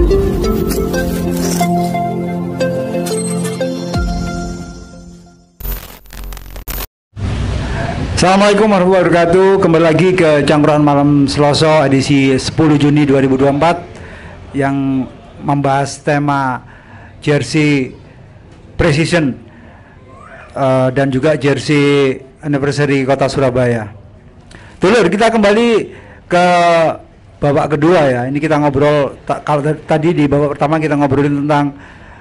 Assalamualaikum warahmatullahi wabarakatuh. Kembali lagi ke Cangkruan Malam Selasa edisi 10 Juni 2024 yang membahas tema jersey precision dan juga jersey anniversary Kota Surabaya. Dulur, kita kembali ke babak kedua ya. Ini kita ngobrol kalau tadi di babak pertama kita ngobrolin tentang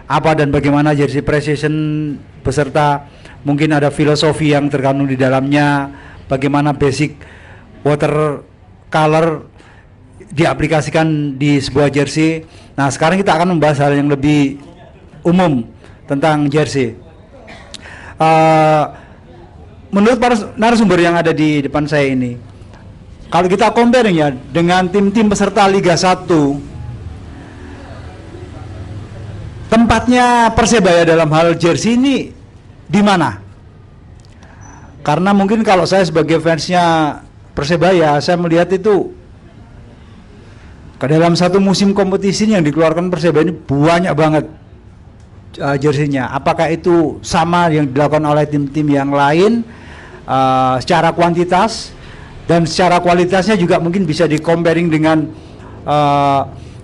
apa dan bagaimana jersey precision beserta mungkin ada filosofi yang terkandung di dalamnya, bagaimana basic water color diaplikasikan di sebuah jersey. Nah, sekarang kita akan membahas hal yang lebih umum tentang jersey. Menurut para narasumber yang ada di depan saya ini, kalau kita compare ya dengan tim-tim peserta Liga 1, tempatnya Persebaya dalam hal jersey ini di mana? Karena mungkin kalau saya sebagai fansnya Persebaya, saya melihat itu ke dalam satu musim kompetisi yang dikeluarkan Persebaya ini banyak banget jersinya. Apakah itu sama yang dilakukan oleh tim-tim yang lain secara kuantitas dan secara kualitasnya juga mungkin bisa di comparing dengan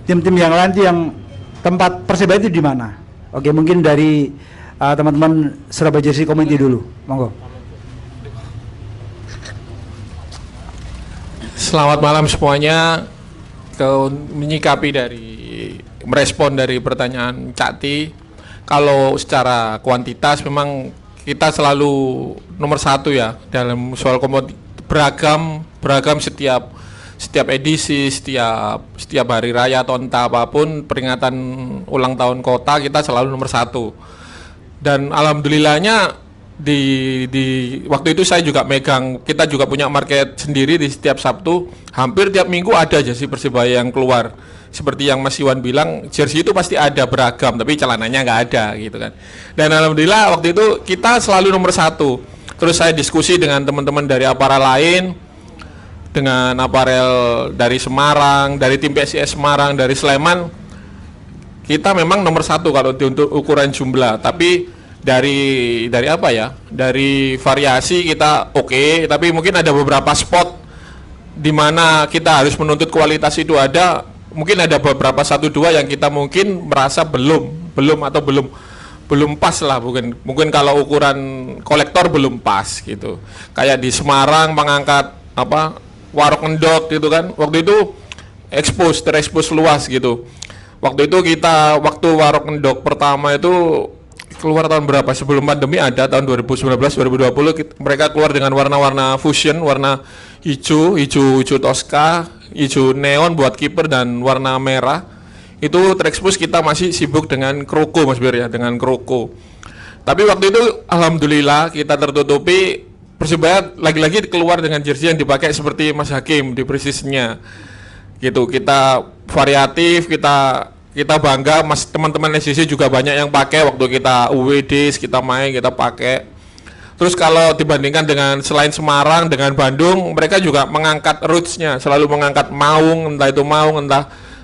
tim-tim yang lain itu yang tempat Persebaya itu di mana? Oke, mungkin dari teman-teman Surabaya Jersey Community dulu, monggo. Selamat malam semuanya. Menyikapi dari merespon dari pertanyaan Cak Ti, kalau secara kuantitas memang kita selalu nomor satu ya dalam soal beragam setiap edisi, setiap hari raya atau entah apapun peringatan ulang tahun kota, kita selalu nomor satu. Dan alhamdulillahnya di waktu itu saya juga megang, kita juga punya market sendiri di setiap Sabtu, hampir tiap minggu ada jersey Persebaya yang keluar. Seperti yang Mas Iwan bilang, jersey itu pasti ada beragam, tapi celananya nggak ada gitu kan. Dan alhamdulillah waktu itu kita selalu nomor satu. Terus saya diskusi dengan teman-teman dari aparel lain, dengan aparel dari Semarang, dari tim PSIS Semarang, dari Sleman, kita memang nomor satu kalau untuk ukuran jumlah. Tapi dari apa ya? Dari variasi kita oke, tapi mungkin ada beberapa spot di mana kita harus menuntut kualitas itu ada. Mungkin ada beberapa 1-2 yang kita mungkin merasa belum pas lah, mungkin kalau ukuran kolektor belum pas gitu. Kayak di Semarang mengangkat Warok Endok gitu kan. Waktu itu terekspos luas gitu. Waktu itu waktu Warok Endok pertama itu keluar tahun berapa? Sebelum pandemi ada tahun 2019 2020 mereka keluar dengan warna-warna fusion, warna hijau Tosca, hijau neon buat kiper dan warna merah. Itu terekspos kita masih sibuk dengan kroko Mas Bir ya, dengan kroko. Tapi waktu itu alhamdulillah kita tertutupi. Persebaya lagi-lagi keluar dengan jersey yang dipakai seperti Mas Hakim di presisnya gitu. Kita variatif, kita bangga, teman-teman SJC juga banyak yang pakai waktu kita UWD, kita main, kita pakai. Terus kalau dibandingkan dengan selain Semarang dengan Bandung, mereka juga mengangkat roots-nya, selalu mengangkat Maung, entah itu Maung,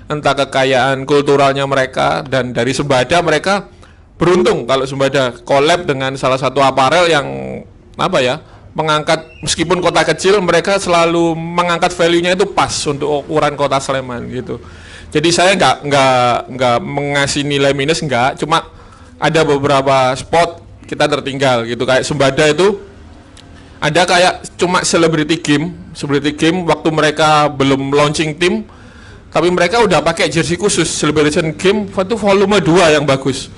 entah kekayaan kulturalnya mereka. Dan dari Sembada mereka beruntung kalau Sembada collab dengan salah satu aparel yang mengangkat, meskipun kota kecil mereka selalu mengangkat value-nya itu pas untuk ukuran kota Sleman gitu. Jadi saya nggak mengasih nilai minus, cuma ada beberapa spot kita tertinggal gitu. Kayak Sembada itu ada kayak cuma celebrity game waktu mereka belum launching tim, tapi mereka udah pakai jersey khusus celebration game itu volume 2 yang bagus.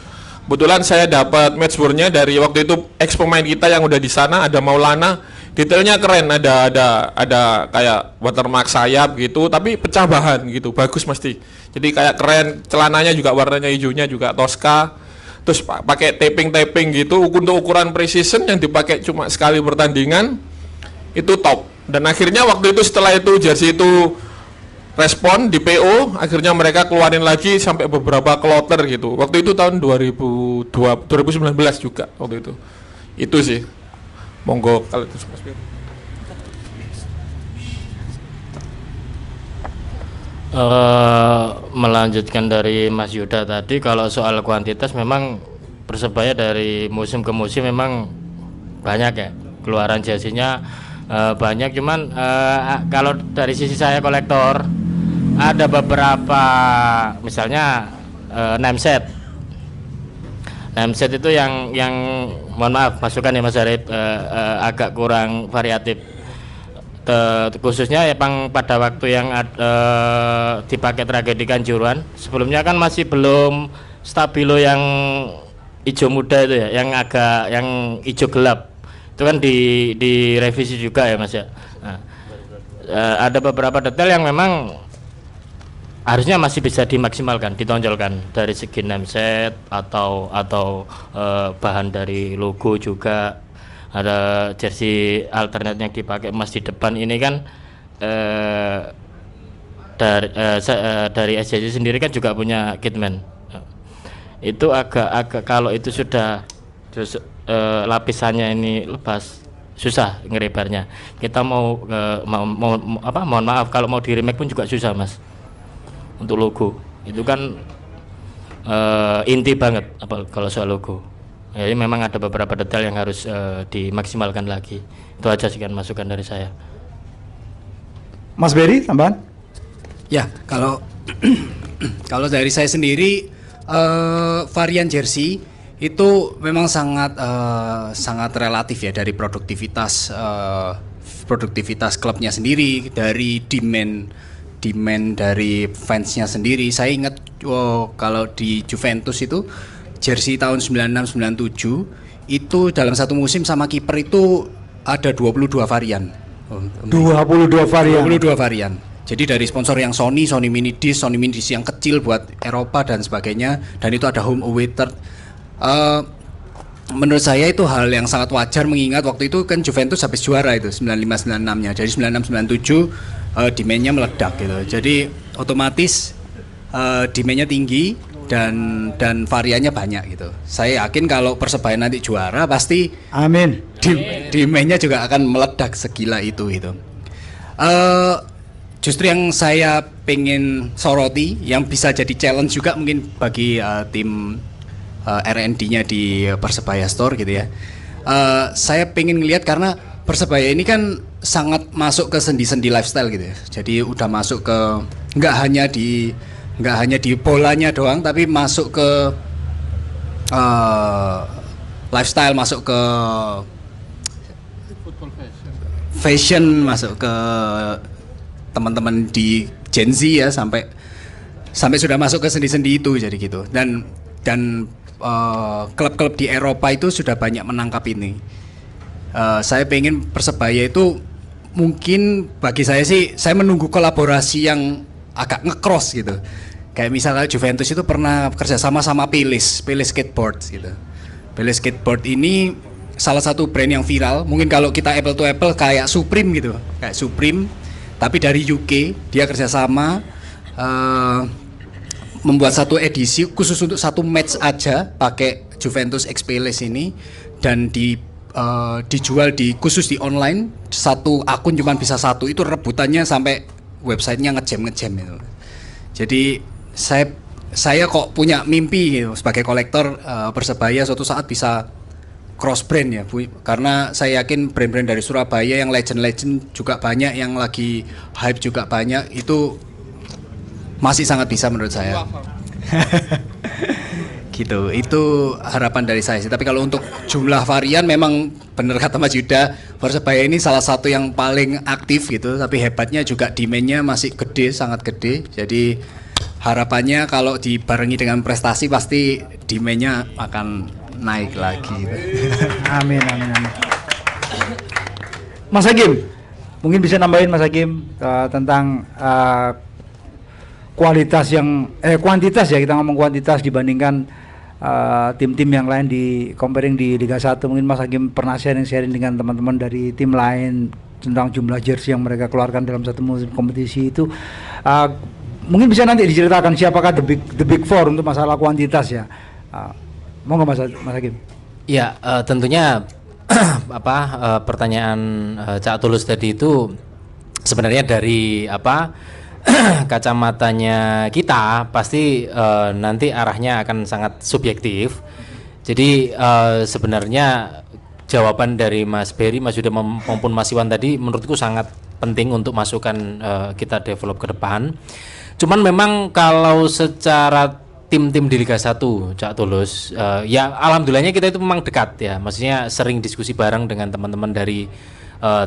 Kebetulan saya dapat matchboard-nya dari waktu itu ex pemain kita yang udah di sana, ada Maulana. Detailnya keren, ada kayak watermark sayap gitu, tapi pecah bahan gitu, bagus mesti. Jadi kayak keren, celananya juga warnanya hijaunya juga Tosca. Terus pakai taping gitu, untuk ukuran precision yang dipakai cuma sekali pertandingan itu top. Dan akhirnya waktu itu setelah itu jersey itu respon di PO, akhirnya mereka keluarin lagi sampai beberapa kloter gitu. Waktu itu tahun 2019 juga waktu itu. Itu sih. Monggo kalau itu Mas. Melanjutkan dari Mas Yuda tadi, kalau soal kuantitas memang Persebaya dari musim ke musim memang banyak ya keluaran jersinya, banyak, cuman kalau dari sisi saya kolektor ada beberapa, misalnya name set itu yang mohon maaf masukan ya Mas Arif, agak kurang variatif. Khususnya emang pada waktu yang dipakai tragedi Kanjuruhan, sebelumnya kan masih belum stabilo yang hijau muda itu ya, yang hijau gelap itu kan direvisi juga ya Mas ya. Nah, ada beberapa detail yang memang harusnya masih bisa dimaksimalkan, ditonjolkan dari segi name set atau bahan dari logo juga. Ada jersey alternate yang dipakai emas di depan ini kan dari SJJ sendiri kan juga punya kitman. Itu agak kalau itu sudah lapisannya ini lepas, susah ngerebarnya. Kita mohon maaf kalau mau di remake pun juga susah Mas. Untuk logo itu kan inti banget kalau soal logo. Jadi memang ada beberapa detail yang harus dimaksimalkan lagi. Itu aja sih kan masukan dari saya. Mas Berry, tambahan? Ya, kalau kalau dari saya sendiri, varian jersey itu memang sangat relatif ya, dari produktivitas klubnya sendiri, dari demand dari fansnya sendiri. Saya ingat kalau di Juventus itu jersey tahun 96-97 itu dalam satu musim sama kiper itu ada 22 varian. 22 varian. 22 varian. Jadi dari sponsor yang Sony mini disc yang kecil buat Eropa dan sebagainya, dan itu ada home away third. Menurut saya itu hal yang sangat wajar, mengingat waktu itu kan Juventus habis juara itu 95-96-nya. Jadi 96-97 demand-nya meledak gitu. Jadi otomatis demand-nya tinggi dan variannya banyak gitu. Saya yakin kalau Persebaya nanti juara pasti amin. Demand-nya juga akan meledak segila itu gitu. Justru yang saya pengen soroti, yang bisa jadi challenge juga mungkin bagi tim R&D-nya di Persebaya Store gitu ya. Saya pengen ngelihat, karena Persebaya ini kan sangat masuk ke sendi-sendi lifestyle gitu ya. Jadi udah masuk ke nggak hanya di bolanya doang, tapi masuk ke lifestyle, masuk ke fashion, masuk ke teman-teman di Gen Z ya, sampai sudah masuk ke sendi-sendi itu, jadi gitu. Dan klub-klub di Eropa itu sudah banyak menangkap ini. Saya pengen Persebaya itu, mungkin bagi saya sih, saya menunggu kolaborasi yang agak nge-cross gitu. Kayak misalnya Juventus itu pernah kerjasama sama Pele Skateboard gitu. Pele Skateboard ini salah satu brand yang viral. Mungkin kalau kita apple to apple kayak Supreme gitu, kayak Supreme, tapi dari UK. Dia kerjasama membuat satu edisi khusus untuk satu match aja, pakai Juventus X Pele ini, dan dijual khusus di online. Satu akun cuma bisa satu, itu rebutannya sampai websitenya ngejam itu. Jadi saya kok punya mimpi gitu, sebagai kolektor Persebaya suatu saat bisa cross brand ya Bu, karena saya yakin brand-brand dari Surabaya yang legend juga banyak, yang lagi hype juga banyak, itu masih sangat bisa menurut saya. Gitu, itu harapan dari saya sih. Tapi kalau untuk jumlah varian, memang benar kata Mas Yuda, Persebaya ini salah satu yang paling aktif gitu, tapi hebatnya juga demand-nya masih gede, sangat gede. Jadi harapannya kalau dibarengi dengan prestasi pasti demand-nya akan naik lagi. Amin. Mas Hakim, mungkin bisa nambahin Mas Hakim tentang kuantitas ya, kita ngomong kuantitas dibandingkan tim-tim yang lain di comparing di Liga 1. Mungkin Mas Hakim pernah sharing dengan teman-teman dari tim lain tentang jumlah jersey yang mereka keluarkan dalam satu musim kompetisi itu. Mungkin bisa nanti diceritakan siapakah the big four untuk masalah kuantitas ya. Mau nggak Mas Hakim? Ya, tentunya pertanyaan Cak Tulus tadi itu sebenarnya dari kacamatanya kita pasti nanti arahnya akan sangat subjektif. Jadi sebenarnya jawaban dari Mas Berry, Mas Yuda maupun Mas Iwan tadi menurutku sangat penting untuk masukan kita develop ke depan. Cuman memang kalau secara tim-tim di Liga 1, Cak Tulus, ya alhamdulillahnya kita itu memang dekat ya. Maksudnya sering diskusi bareng dengan teman-teman dari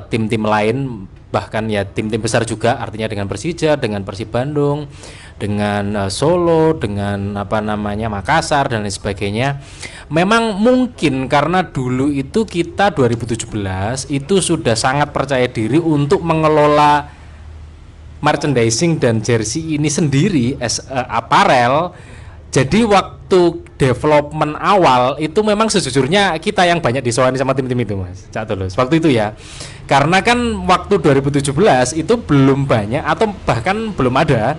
tim-tim lain, bahkan ya tim-tim besar juga, artinya dengan Persija, dengan Persib Bandung, dengan Solo, dengan Makassar dan lain sebagainya. Memang mungkin karena dulu itu kita 2017 itu sudah sangat percaya diri untuk mengelola merchandising dan jersey ini sendiri as apparel. Jadi waktu development awal itu memang sejujurnya kita yang banyak disewani sama tim-tim itu, Mas Cak Tulus. Waktu itu ya. Karena kan waktu 2017 itu belum banyak atau bahkan belum ada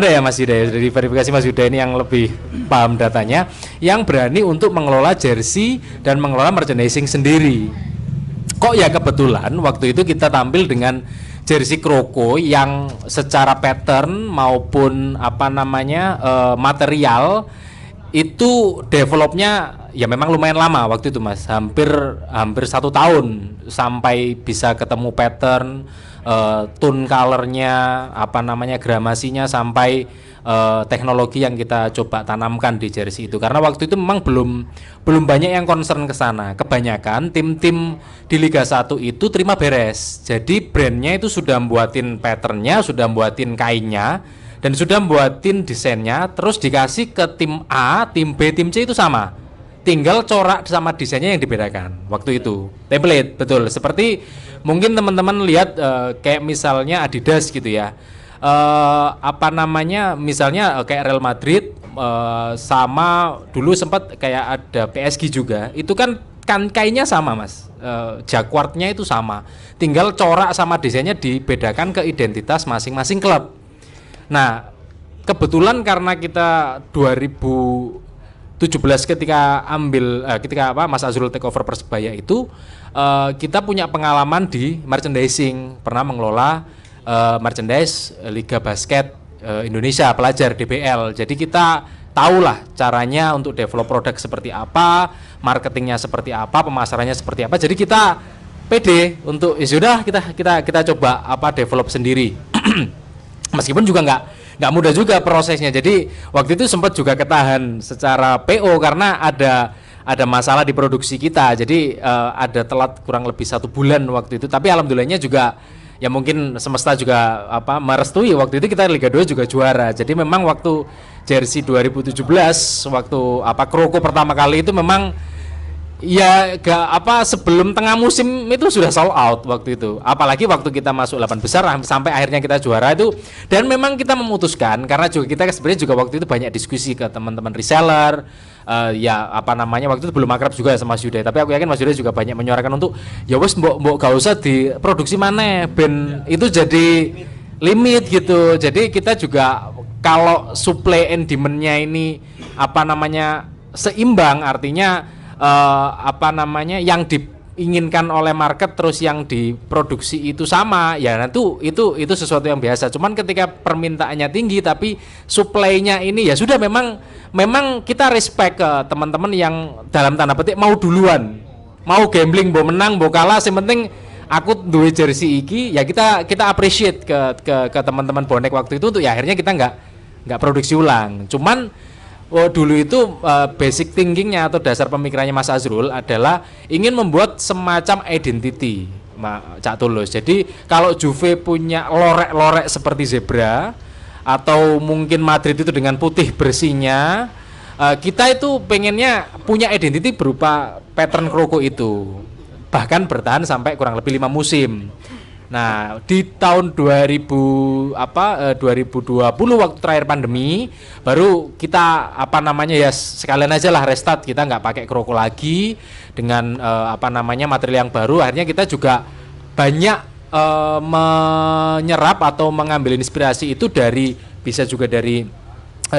ya Mas Yuda, dari verifikasi Mas Yuda ini yang lebih paham datanya, yang berani untuk mengelola jersey dan mengelola merchandising sendiri. Kok ya kebetulan waktu itu kita tampil dengan jersey Kroko yang secara pattern maupun material itu developnya ya memang lumayan lama waktu itu, Mas, hampir 1 tahun sampai bisa ketemu pattern, tone colornya, gramasinya, sampai teknologi yang kita coba tanamkan di jersey itu. Karena waktu itu memang belum banyak yang concern ke sana. Kebanyakan tim-tim di Liga 1 itu terima beres. Jadi brandnya itu sudah buatin patternnya, sudah buatin kainnya, dan sudah buatin desainnya, terus dikasih ke tim A, tim B, tim C itu sama. Tinggal corak sama desainnya yang dibedakan. Waktu itu template, betul. Seperti mungkin teman-teman lihat kayak misalnya Adidas gitu ya. Misalnya kayak Real Madrid, sama dulu sempat kayak ada PSG juga. Itu kan kainnya sama, Mas. Jacquardnya itu sama. Tinggal corak sama desainnya dibedakan ke identitas masing-masing klub. Nah, kebetulan karena kita 2017 ketika Mas Azrul take over Persebaya itu, kita punya pengalaman di merchandising, pernah mengelola merchandise Liga Basket Indonesia Pelajar DBL. Jadi kita tahulah caranya untuk develop produk seperti apa, marketingnya seperti apa, pemasarannya seperti apa. Jadi kita pede untuk sudah kita coba develop sendiri. Meskipun juga nggak mudah juga prosesnya. Jadi waktu itu sempat juga ketahan secara PO karena ada masalah di produksi kita. Jadi ada telat kurang lebih 1 bulan waktu itu. Tapi alhamdulillahnya juga ya mungkin semesta juga merestui, waktu itu kita Liga 2 juga juara. Jadi memang waktu jersey 2017 waktu Kroko pertama kali itu memang ya sebelum tengah musim itu sudah sold out waktu itu. Apalagi waktu kita masuk 8 besar sampai akhirnya kita juara itu. Dan memang kita memutuskan karena juga kita sebenarnya juga waktu itu banyak diskusi ke teman-teman reseller. Waktu itu belum akrab juga sama Mas Yuda. Tapi aku yakin Mas Yuda juga banyak menyuarakan untuk ya wes mbok gak usah diproduksi mana ben itu jadi limit gitu. Jadi kita juga kalau supply and demand-nya ini seimbang, artinya yang diinginkan oleh market terus yang diproduksi itu sama, ya itu sesuatu yang biasa. Cuman ketika permintaannya tinggi tapi supply-nya ini ya sudah, memang kita respect ke teman-teman yang dalam tanda petik mau duluan, mau gambling, mau menang, mau kalah, yang penting aku duwe jersey iki, ya kita appreciate ke teman-teman bonek waktu itu untuk ya akhirnya kita nggak produksi ulang. Cuman dulu itu basic thinkingnya atau dasar pemikirannya Mas Azrul adalah ingin membuat semacam identity, Cak Tulus. Jadi kalau Juve punya lorek-lorek seperti zebra atau mungkin Madrid itu dengan putih bersihnya, kita itu pengennya punya identity berupa pattern Kroko itu, bahkan bertahan sampai kurang lebih 5 musim. Nah, di tahun 2020 waktu terakhir pandemi, baru kita sekalian aja lah restart, kita nggak pakai Kroko lagi dengan material yang baru. Akhirnya kita juga banyak menyerap atau mengambil inspirasi itu bisa juga dari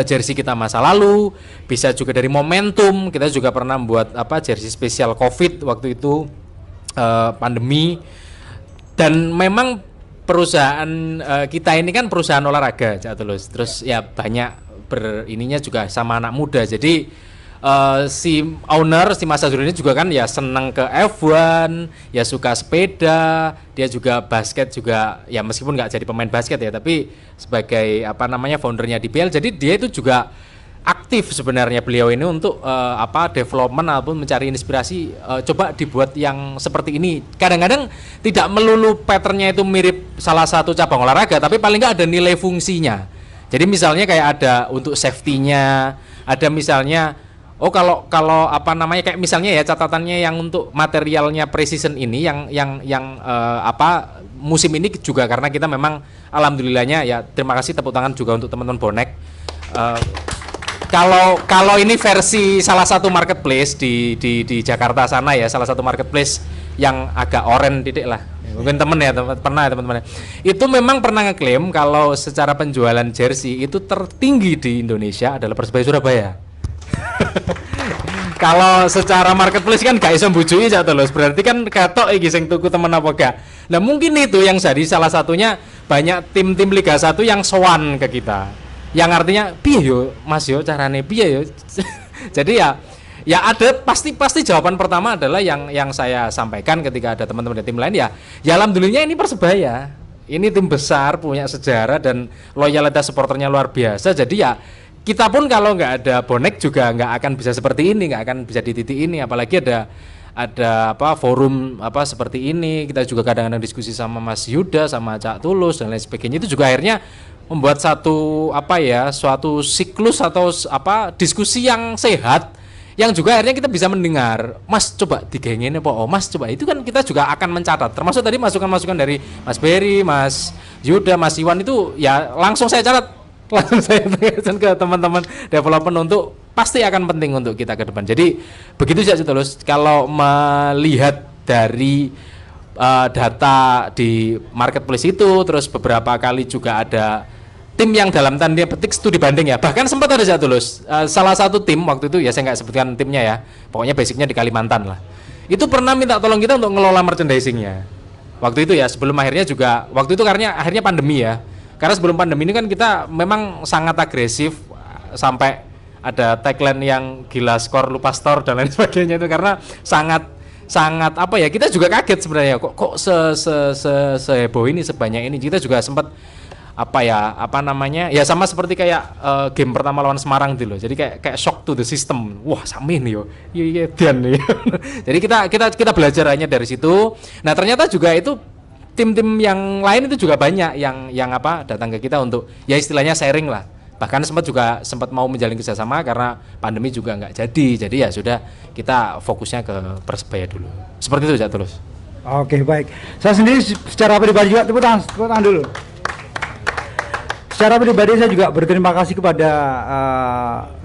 jersey kita masa lalu, bisa juga dari momentum. Kita juga pernah membuat jersey spesial COVID waktu itu pandemi. Dan memang perusahaan kita ini kan perusahaan olahraga, Cak Tulus. Terus ya banyak ininya juga sama anak muda. Jadi si owner, si Mas Azrul ini juga kan ya senang ke F1, ya suka sepeda, dia juga basket juga, ya meskipun nggak jadi pemain basket ya, tapi sebagai apa namanya foundernya DBL. Jadi dia itu juga aktif sebenarnya beliau ini untuk development ataupun mencari inspirasi, coba dibuat yang seperti ini. Kadang-kadang tidak melulu patternnya itu mirip salah satu cabang olahraga, tapi paling nggak ada nilai fungsinya. Jadi misalnya kayak ada untuk safety-nya, ada misalnya kalau apa namanya kayak misalnya ya catatannya yang untuk materialnya precision ini yang musim ini juga karena kita memang alhamdulillahnya ya, terima kasih tepuk tangan juga untuk teman-teman bonek. Kalau ini versi salah satu marketplace di Jakarta sana ya, salah satu marketplace yang agak orange titik lah. Mungkin pernah ya teman-teman. Itu memang pernah ngeklaim kalau secara penjualan jersey itu tertinggi di Indonesia adalah Persebaya Surabaya. Kalau secara marketplace kan gak iso mbujui Cak Tulus, berarti kan ketok iki sing tuku temen apa gak. Nah mungkin itu yang jadi salah satunya banyak tim-tim Liga 1 yang sowan ke kita. Yang artinya piye yo Mas yo carane piye yo. Jadi ya ada pasti jawaban pertama adalah yang saya sampaikan ketika ada teman-teman dari tim lain ya alhamdulillah ini Persebaya. Ini tim besar, punya sejarah dan loyalitas supporternya luar biasa. Jadi ya kita pun kalau nggak ada bonek juga nggak akan bisa seperti ini, nggak akan bisa di titik ini. Apalagi ada forum seperti ini. Kita juga kadang-kadang diskusi sama Mas Yuda, sama Cak Tulus dan lain sebagainya. Itu juga akhirnya membuat suatu siklus atau diskusi yang sehat, yang juga akhirnya kita bisa mendengar, Mas coba digengin apa, Mas coba, itu kan kita juga akan mencatat, termasuk tadi masukan-masukan dari Mas Berry, Mas Yuda, Mas Iwan itu ya langsung saya catat, langsung saya tanyakan ke teman-teman development untuk pasti akan penting untuk kita ke depan. Jadi begitu saja Tulus, kalau melihat dari data di marketplace itu, terus beberapa kali juga ada tim yang dalam tanda petik studi banding ya, bahkan sempat ada Cak Tulus, salah satu tim waktu itu ya saya nggak sebutkan timnya ya, pokoknya basicnya di Kalimantan lah, itu pernah minta tolong kita untuk ngelola merchandisingnya waktu itu ya, sebelum akhirnya juga waktu itu karena akhirnya pandemi ya, karena sebelum pandemi ini kan kita memang sangat agresif sampai ada tagline yang gila skor lupa store dan lain sebagainya itu, karena sangat kita juga kaget sebenarnya kok seheboh ini, sebanyak ini. Kita juga sempat sama seperti kayak game pertama lawan Semarang gitu loh. Jadi kayak shock to the system. Wah, sami nih yo. Iya dan nih. Jadi kita belajar hanya dari situ. Nah, ternyata juga itu tim-tim yang lain itu juga banyak yang datang ke kita untuk ya istilahnya sharing lah. Bahkan sempat mau menjalin kerjasama karena pandemi juga nggak jadi. Jadi ya sudah, kita fokusnya ke Persebaya dulu. Seperti itu Cak Tulus. Oke, baik. Saya sendiri secara pribadi juga tepuk tangan dulu. Secara pribadi saya juga berterima kasih kepada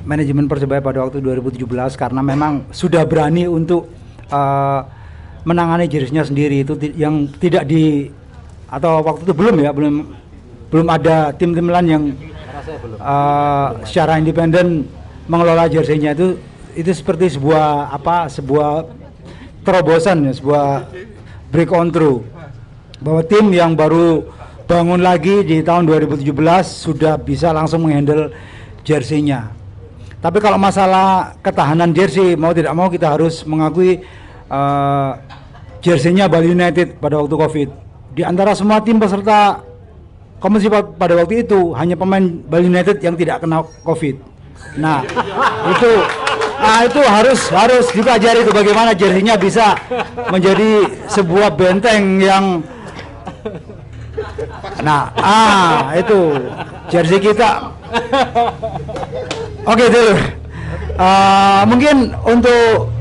manajemen Persebaya pada waktu 2017 karena memang sudah berani untuk menangani jersey-nya sendiri, itu yang tidak atau waktu itu belum ada tim-tim lain yang secara independen mengelola jersey-nya, itu seperti sebuah terobosan ya, sebuah break on through bahwa tim yang baru bangun lagi di tahun 2017 sudah bisa langsung menghandle jersey-nya. Tapi kalau masalah ketahanan jersey, mau tidak mau kita harus mengakui jersey-nya Bali United pada waktu Covid. Di antara semua tim peserta kompetisi pada waktu itu hanya pemain Bali United yang tidak kena Covid. Nah, itu harus dipelajari itu bagaimana jersey-nya bisa menjadi sebuah benteng yang itu jersey kita. Oke dulu. Mungkin untuk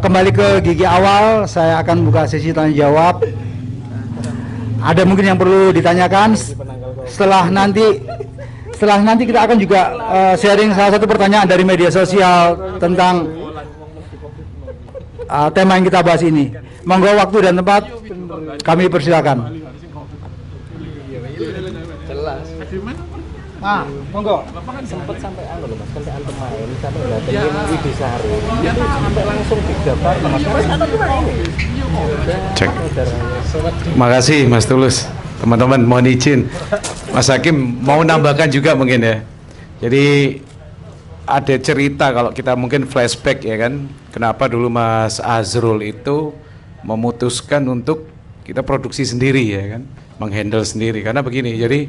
kembali ke gigi awal, saya akan buka sesi tanya jawab. Ada mungkin yang perlu ditanyakan. Setelah nanti kita akan juga sharing salah satu pertanyaan dari media sosial tentang tema yang kita bahas ini. Monggo, waktu dan tempat kami persilakan. Monggo. Sempat sampai anu loh Mas, sampai antum main, sampai datengin Widisari. Itu sampai langsung digambar Mas. Cek. Makasih Mas Tulus. Teman-teman mohon izin. Mas Hakim mau nambahkan juga mungkin ya. Jadi ada cerita kalau kita mungkin flashback ya kan. Kenapa dulu Mas Azrul itu memutuskan untuk kita produksi sendiri ya kan. Menghandle sendiri karena begini. Jadi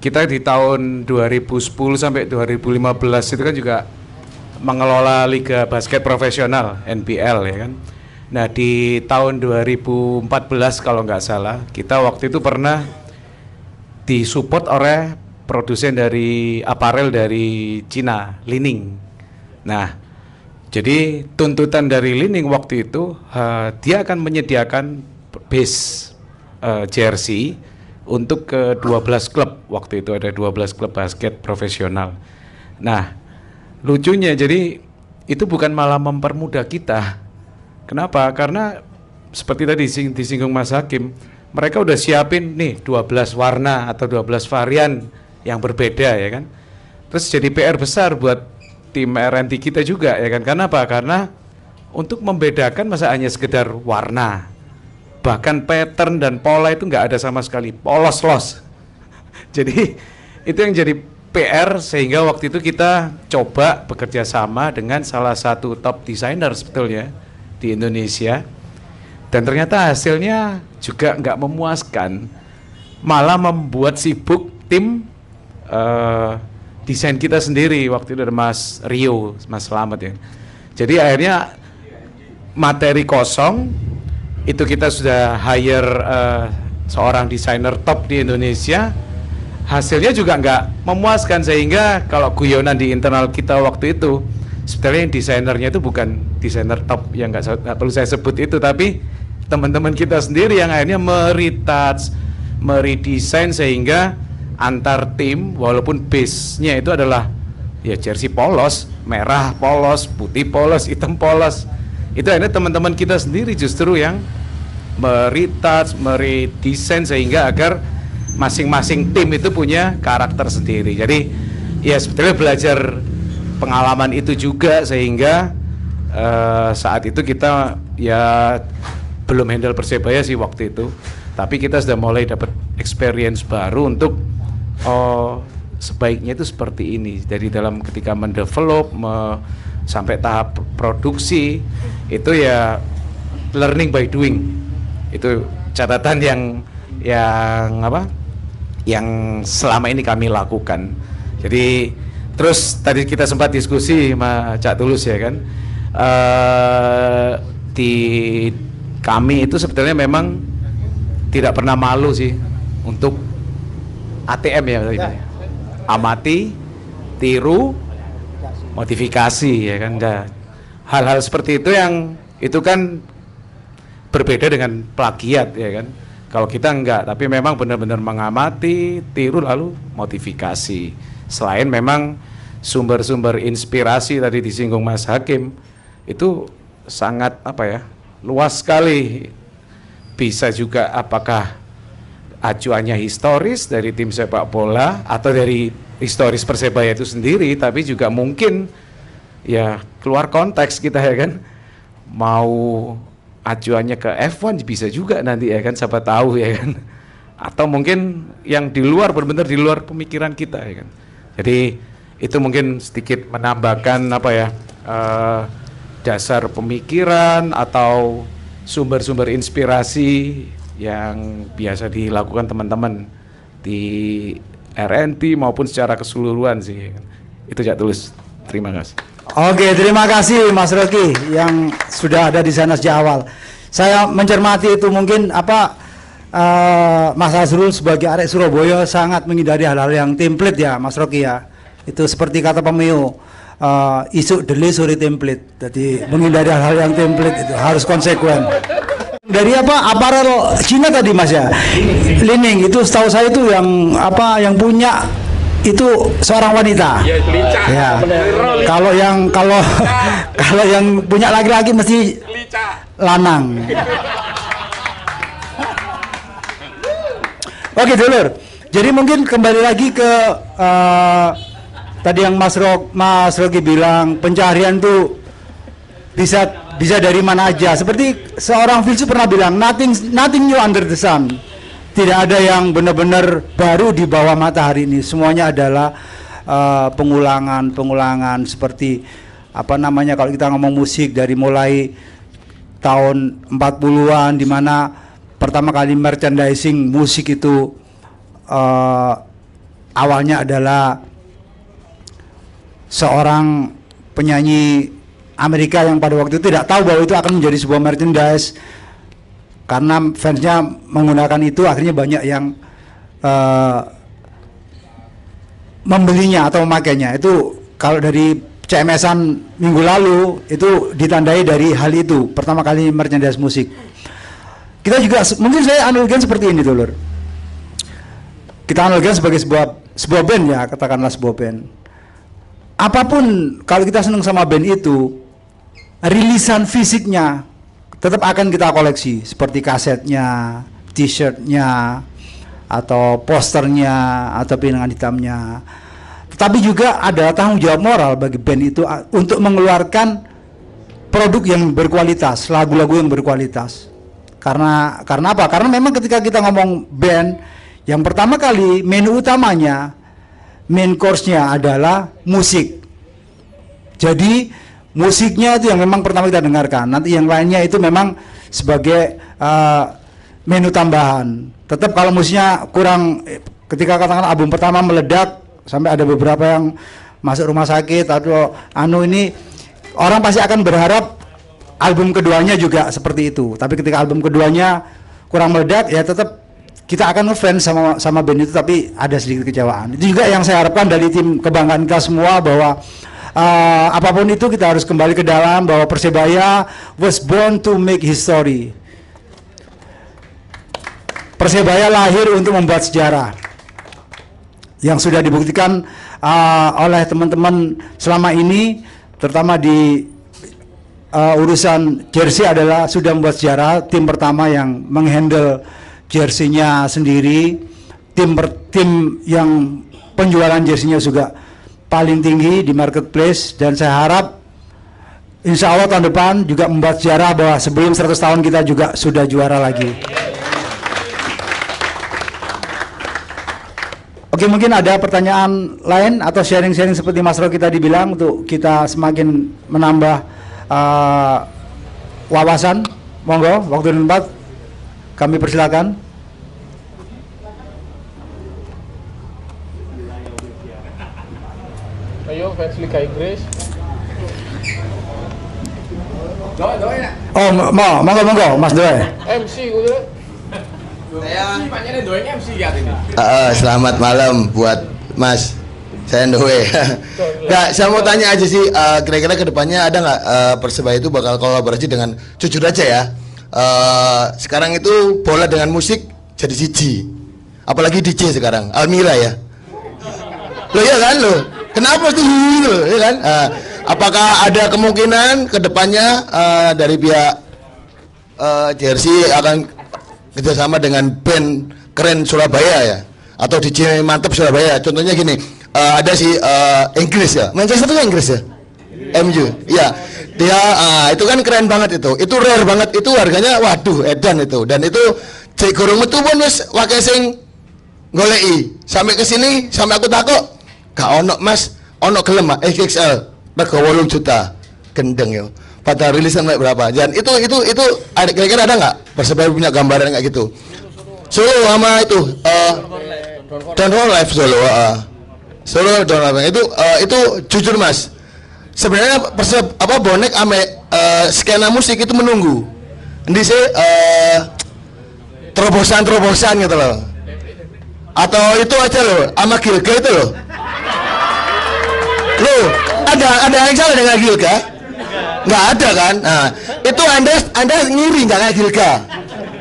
kita di tahun 2010 sampai 2015 itu kan juga mengelola liga basket profesional NBL ya kan. Nah di tahun 2014 kalau nggak salah kita waktu itu pernah disupport oleh produsen dari aparel dari Cina, Li-Ning. Nah jadi tuntutan dari Li-Ning waktu itu dia akan menyediakan base jersey untuk ke 12 klub. Waktu itu ada 12 klub basket profesional. Nah lucunya jadi itu bukan malah mempermudah kita. Kenapa? Karena seperti tadi disinggung Mas Hakim, mereka udah siapin nih 12 warna atau 12 varian yang berbeda ya kan. Terus jadi PR besar buat tim RNT kita juga ya kan. Karena apa? Karena untuk membedakan masa hanya sekedar warna, bahkan pattern dan pola itu nggak ada sama sekali, polos-los. Jadi itu yang jadi PR sehingga waktu itu kita coba bekerja sama dengan salah satu top designer sebetulnya di Indonesia, dan ternyata hasilnya juga nggak memuaskan, malah membuat sibuk tim desain kita sendiri. Waktu itu ada Mas Rio, Mas Slamet ya. Jadi akhirnya materi kosong itu kita sudah hire seorang desainer top di Indonesia, hasilnya juga nggak memuaskan sehingga kalau guyonan di internal kita waktu itu sebenarnya desainernya itu bukan desainer top yang nggak perlu saya sebut itu, tapi teman-teman kita sendiri yang akhirnya meretouch, meredesain sehingga antar tim walaupun base-nya itu adalah ya jersey polos, merah polos, putih polos, hitam polos, itu akhirnya teman-teman kita sendiri justru yang meretouch, meredesain sehingga agar masing-masing tim itu punya karakter sendiri. Jadi ya sebetulnya belajar pengalaman itu juga sehingga saat itu kita ya belum handle Persebaya sih waktu itu, tapi kita sudah mulai dapat experience baru untuk sebaiknya itu seperti ini. Jadi dalam ketika mendevelop sampai tahap produksi itu ya learning by doing. Itu catatan yang apa? Yang selama ini kami lakukan. Jadi terus tadi kita sempat diskusi sama Cak Tulus ya kan. Di kami itu sebetulnya memang tidak pernah malu sih untuk ATM ya, amati, tiru, modifikasi ya kan. Hal-hal seperti itu yang itu kan berbeda dengan plagiat ya kan. Kalau kita enggak, tapi memang benar-benar mengamati, tiru lalu modifikasi. Selain memang sumber-sumber inspirasi tadi disinggung Mas Hakim itu sangat apa ya, luas sekali. Bisa juga apakah acuannya historis dari tim sepak bola atau dari historis Persebaya itu sendiri, tapi juga mungkin ya keluar konteks kita ya kan, mau acuannya ke F1 bisa juga nanti ya kan, siapa tahu ya kan, atau mungkin yang di luar, benar-benar di luar pemikiran kita ya kan. Jadi itu mungkin sedikit menambahkan apa ya, dasar pemikiran atau sumber-sumber inspirasi yang biasa dilakukan teman-teman di RNT maupun secara keseluruhan sih ya kan. Itu Cak Tulus, terima kasih. Oke, terima kasih Mas Rocky yang sudah ada di sana sejak awal. Saya mencermati itu mungkin apa Mas Azrul sebagai arek Surabaya sangat menghindari hal-hal yang template ya Mas Rocky ya. Itu seperti kata Pemio, isuk dele sore template. Jadi menghindari hal-hal yang template itu harus konsekuen. Dari apa aparel Cina tadi Mas ya, Li-Ning itu setahu saya itu yang apa yang punya itu seorang wanita. Ya. Kalau yang punya laki-laki mesti lanang. Oke, dulur. Jadi mungkin kembali lagi ke tadi yang Mas Rogi bilang pencaharian tuh bisa dari mana aja. Seperti seorang filsuf pernah bilang, nothing new under the sun. Tidak ada yang benar-benar baru di bawah matahari ini. Semuanya adalah pengulangan seperti apa namanya, kalau kita ngomong musik dari mulai tahun 40-an di mana pertama kali merchandising musik itu awalnya adalah seorang penyanyi Amerika yang pada waktu itu tidak tahu bahwa itu akan menjadi sebuah merchandise. Karena fansnya menggunakan itu, akhirnya banyak yang membelinya atau memakainya. Itu kalau dari CMS-an minggu lalu itu ditandai dari hal itu, pertama kali merchandise musik. Kita juga mungkin saya analogikan seperti ini, Dulur. Kita analogikan sebagai sebuah band ya, katakanlah sebuah band. Apapun kalau kita senang sama band itu, rilisan fisiknya tetap akan kita koleksi, seperti kasetnya, t-shirtnya, atau posternya, atau piringan hitamnya. Tetapi juga ada tanggung jawab moral bagi band itu untuk mengeluarkan produk yang berkualitas, lagu-lagu yang berkualitas. Karena apa? Karena memang ketika kita ngomong band, yang pertama kali menu utamanya, main course-nya adalah musik. Jadi musiknya itu yang memang pertama kita dengarkan. Nanti yang lainnya itu memang sebagai menu tambahan. Tetap kalau musiknya kurang, ketika katakan album pertama meledak sampai ada beberapa yang masuk rumah sakit atau ini, orang pasti akan berharap album keduanya juga seperti itu. Tapi ketika album keduanya kurang meledak, ya tetap kita akan ngefans sama band itu, tapi ada sedikit kecewaan. Itu juga yang saya harapkan dari tim kebanggaan kita semua, bahwa apapun itu kita harus kembali ke dalam, bahwa Persebaya was born to make history. Persebaya lahir untuk membuat sejarah yang sudah dibuktikan oleh teman-teman selama ini, terutama di urusan jersey adalah sudah membuat sejarah. Tim pertama yang menghandle jersey-nya sendiri, tim yang penjualan jersey-nya juga paling tinggi di marketplace, dan saya harap insya Allah tahun depan juga membuat sejarah bahwa sebelum 100 tahun kita juga sudah juara lagi. Oke, mungkin ada pertanyaan lain atau sharing-sharing seperti Mas Roki tadi bilang, untuk kita semakin menambah wawasan. Monggo, waktu dan tempat kami persilakan. Ayo, fans Liga Inggris. Oh, monggo, Mas Doe. MC gue. Selamat malam buat Mas. Saya Doe. Nggak, saya mau tanya aja sih, kira-kira kedepannya ada nggak Persebaya itu bakal kolaborasi dengan, jujur aja ya, sekarang itu bola dengan musik jadi siji, apalagi DJ sekarang, Almira ya. Loh ya kan lo, kenapa tuh lo, ya kan? Apakah ada kemungkinan kedepannya dari pihak Jersey akan kerjasama dengan band keren Surabaya ya, atau DJ mantep Surabaya? Contohnya gini, ada si Inggris ya, Manchester itu Inggris ya, MU, ya dia itu kan keren banget itu rare banget, itu harganya waduh edan itu, dan itu cek gorong metu pun wis wakai sing golei sampai kesini, sampai aku takut gak ono Mas, ono gelem XXL rega 8 juta gendeng yo, pada rilisan berapa, dan itu ada, kira-kira ada nggak Persebaya punya gambaran kayak gitu? Solo sama itu Downfall Live Solo Downfall itu jujur Mas, sebenarnya bonek ame skena musik itu menunggu ini sih terobosan gitu loh, atau itu aja loh sama Gilga itu loh. Loh, ada yang salah dengan Gilga? Nggak ada kan? Nah, itu anda ngiri nggak kayak Gilga?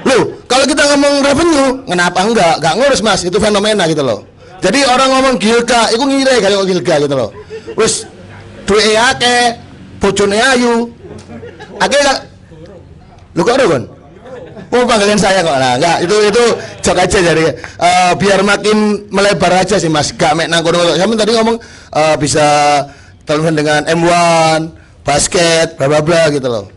Loh, kalau kita ngomong revenue, kenapa nggak ngurus Mas? Itu fenomena gitu loh. Jadi orang ngomong Gilga, itu ngiri kalau Gilga gitu loh. Terus duwe ake, bojone ayu. Ake gak? Lu kok ada kan? Oh panggilan saya kok. Nah, enggak, itu jok aja jadi biar makin melebar aja sih Mas. Gak mek nang kono. Kamu tadi ngomong bisa telepon dengan M1, basket, bla bla bla gitu loh.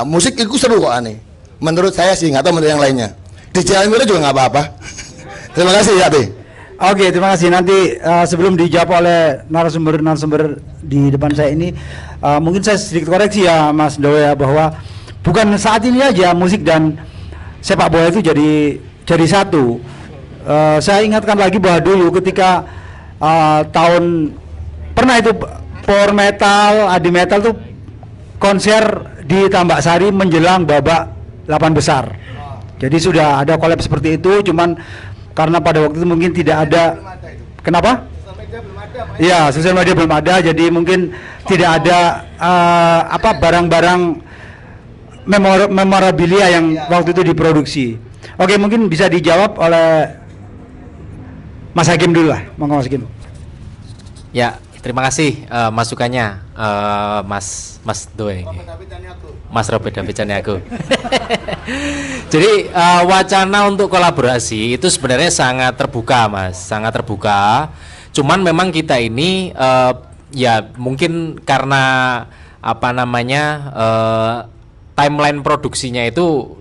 Musik itu seru kok aneh. Menurut saya sih, nggak tahu menurut yang lainnya. Di jalan itu juga nggak apa-apa. Terima kasih ya, Bi. Oke, terima kasih. Nanti sebelum dijawab oleh narasumber di depan saya ini, mungkin saya sedikit koreksi ya, Mas Dowe ya, bahwa bukan saat ini aja musik dan sepak bola itu jadi satu. Saya ingatkan lagi bahwa dulu ketika pernah itu power metal, adi metal tuh konser di Tambak Sari menjelang babak 8 besar. Jadi sudah ada collab seperti itu, cuman karena pada waktu itu mungkin tidak ada. Kenapa? Iya, sosial media belum ada, jadi mungkin tidak ada barang-barang memorabilia yang waktu itu diproduksi. Oke, mungkin bisa dijawab oleh Mas Hakim dulu lah, Mas Hakim. Ya, terima kasih masukannya Mas Doe. Mas Robert David Caniago. Jadi wacana untuk kolaborasi itu sebenarnya sangat terbuka, Mas, sangat terbuka. Cuman memang kita ini ya mungkin karena timeline produksinya itu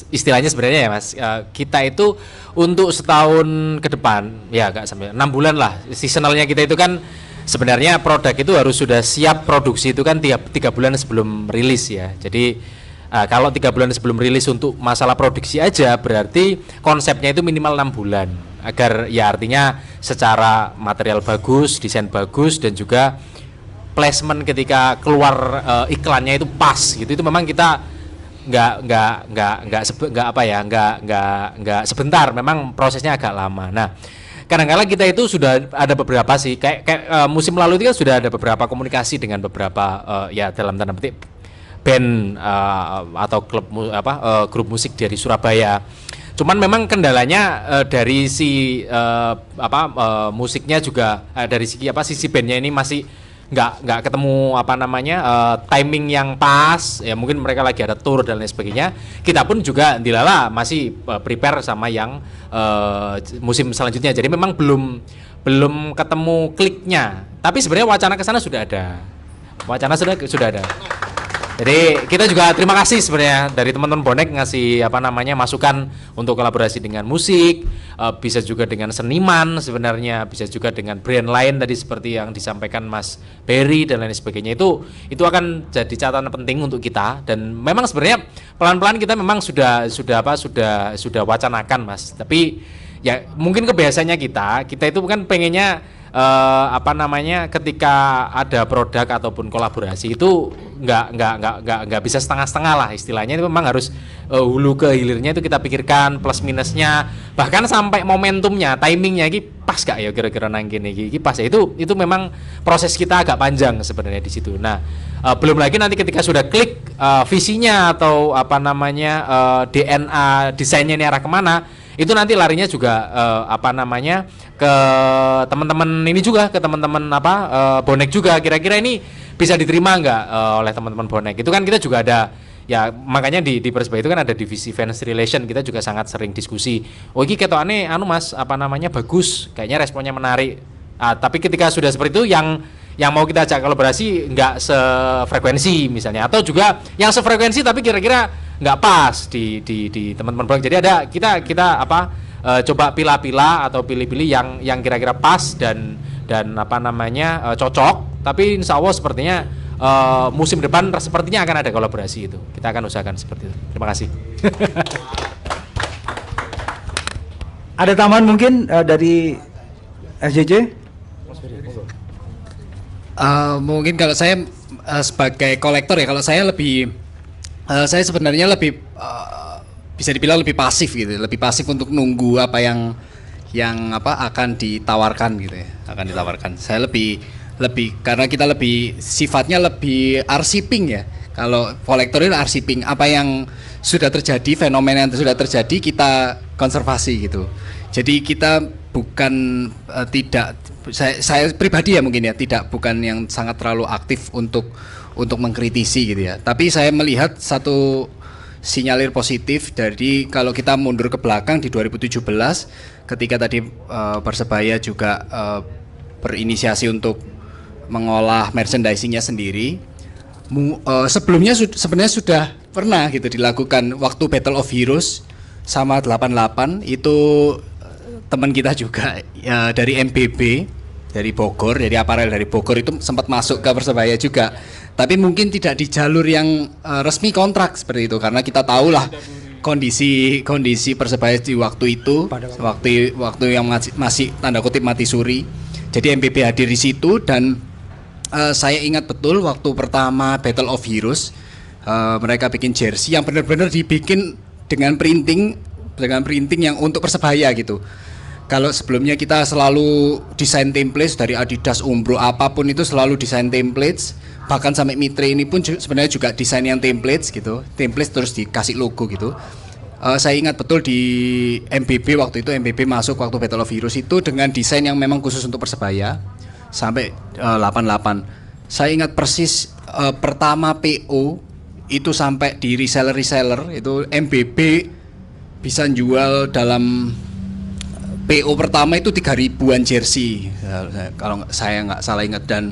istilahnya sebenarnya ya Mas, kita itu untuk setahun ke depan ya agak sampai 6 bulan lah seasonalnya kita itu kan. Sebenarnya produk itu harus sudah siap produksi itu kan 3 bulan sebelum rilis ya. Jadi kalau 3 bulan sebelum rilis untuk masalah produksi aja berarti konsepnya itu minimal 6 bulan agar ya artinya secara material bagus, desain bagus dan juga placement ketika keluar iklannya itu pas gitu. Itu memang kita nggak sebentar, memang prosesnya agak lama. Nah, kadang-kadang kita itu sudah ada beberapa sih kayak musim lalu itu kan sudah ada beberapa komunikasi dengan beberapa ya dalam tanda petik band atau klub grup musik dari Surabaya. Cuman memang kendalanya dari musiknya juga dari sisi bandnya ini masih nggak ketemu timing yang pas ya, mungkin mereka lagi ada tour dan lain sebagainya. Kita pun juga dilala masih prepare sama yang musim selanjutnya. Jadi memang belum ketemu kliknya. Tapi sebenarnya wacana ke sana sudah ada. Wacana sudah ada. Jadi kita juga terima kasih sebenarnya dari teman-teman bonek ngasih masukan untuk kolaborasi dengan musik, bisa juga dengan seniman sebenarnya, bisa juga dengan brand lain tadi seperti yang disampaikan Mas Berry dan lain sebagainya. Itu akan jadi catatan penting untuk kita dan memang sebenarnya pelan-pelan kita memang sudah wacanakan Mas. Tapi ya mungkin kebiasaannya kita itu kan pengennya ketika ada produk ataupun kolaborasi itu nggak bisa setengah-setengah lah istilahnya. Itu memang harus hulu ke hilirnya itu kita pikirkan plus minusnya, bahkan sampai momentumnya, timingnya ini pas gak ya kira-kira nang gini iki pas ya. Itu memang proses kita agak panjang sebenarnya di situ. Nah, belum lagi nanti ketika sudah klik visinya atau DNA desainnya ini arah kemana, itu nanti larinya juga ke teman-teman ini juga, ke teman-teman bonek juga, kira-kira ini bisa diterima nggak oleh teman-teman bonek. Itu kan kita juga ada ya, makanya di Persebaya itu kan ada divisi fans relation, kita juga sangat sering diskusi. Oh ini ketokane Mas bagus, kayaknya responnya menarik. Tapi ketika sudah seperti itu yang mau kita ajak kolaborasi nggak sefrekuensi misalnya, atau juga yang sefrekuensi tapi kira-kira nggak pas di teman-teman bonek. Jadi ada kita coba pilah-pilah atau pilih-pilih yang kira-kira pas dan cocok. Tapi insya Allah sepertinya musim depan sepertinya akan ada kolaborasi itu. Kita akan usahakan seperti itu. Terima kasih. Ada tambahan mungkin dari SJJ? Mungkin kalau saya sebagai kolektor ya, kalau saya saya sebenarnya lebih bisa dibilang lebih pasif gitu, lebih pasif untuk nunggu apa yang akan ditawarkan gitu ya, akan ditawarkan. Saya lebih karena kita lebih sifatnya lebih arsiping ya. Kalau kolektor itu arsiping, apa yang sudah terjadi, fenomena yang sudah terjadi kita konservasi gitu. Jadi kita bukan saya pribadi ya mungkin ya, bukan yang sangat terlalu aktif untuk mengkritisi gitu ya. Tapi saya melihat satu sinyalir positif dari kalau kita mundur ke belakang di 2017 ketika tadi Persebaya juga berinisiasi untuk mengolah merchandisingnya sendiri. Sebelumnya sebenarnya sudah pernah gitu dilakukan waktu Battle of Heroes sama 88 itu teman kita juga ya, dari MBB dari Bogor, dari aparel dari Bogor itu sempat masuk ke Persebaya juga. Tapi mungkin tidak di jalur yang resmi kontrak seperti itu karena kita tahulah kondisi Persebaya di waktu itu, waktu yang masih tanda kutip mati suri. Jadi MBB hadir di situ dan saya ingat betul waktu pertama Battle of Heroes mereka bikin jersey yang benar-benar dibikin dengan printing yang untuk Persebaya gitu. Kalau sebelumnya kita selalu desain templates dari Adidas, Umbro, apapun itu selalu desain templates. Bahkan sampai Mitre ini pun sebenarnya juga desain yang templates gitu. Templates terus dikasih logo gitu. Saya ingat betul di MBB waktu itu, MBB masuk waktu Battle of Heroes itu dengan desain yang memang khusus untuk Persebaya sampai 88. Saya ingat persis pertama PO itu sampai di reseller itu MBB bisa jual dalam PO pertama itu 3.000-an jersey kalau saya nggak salah ingat, dan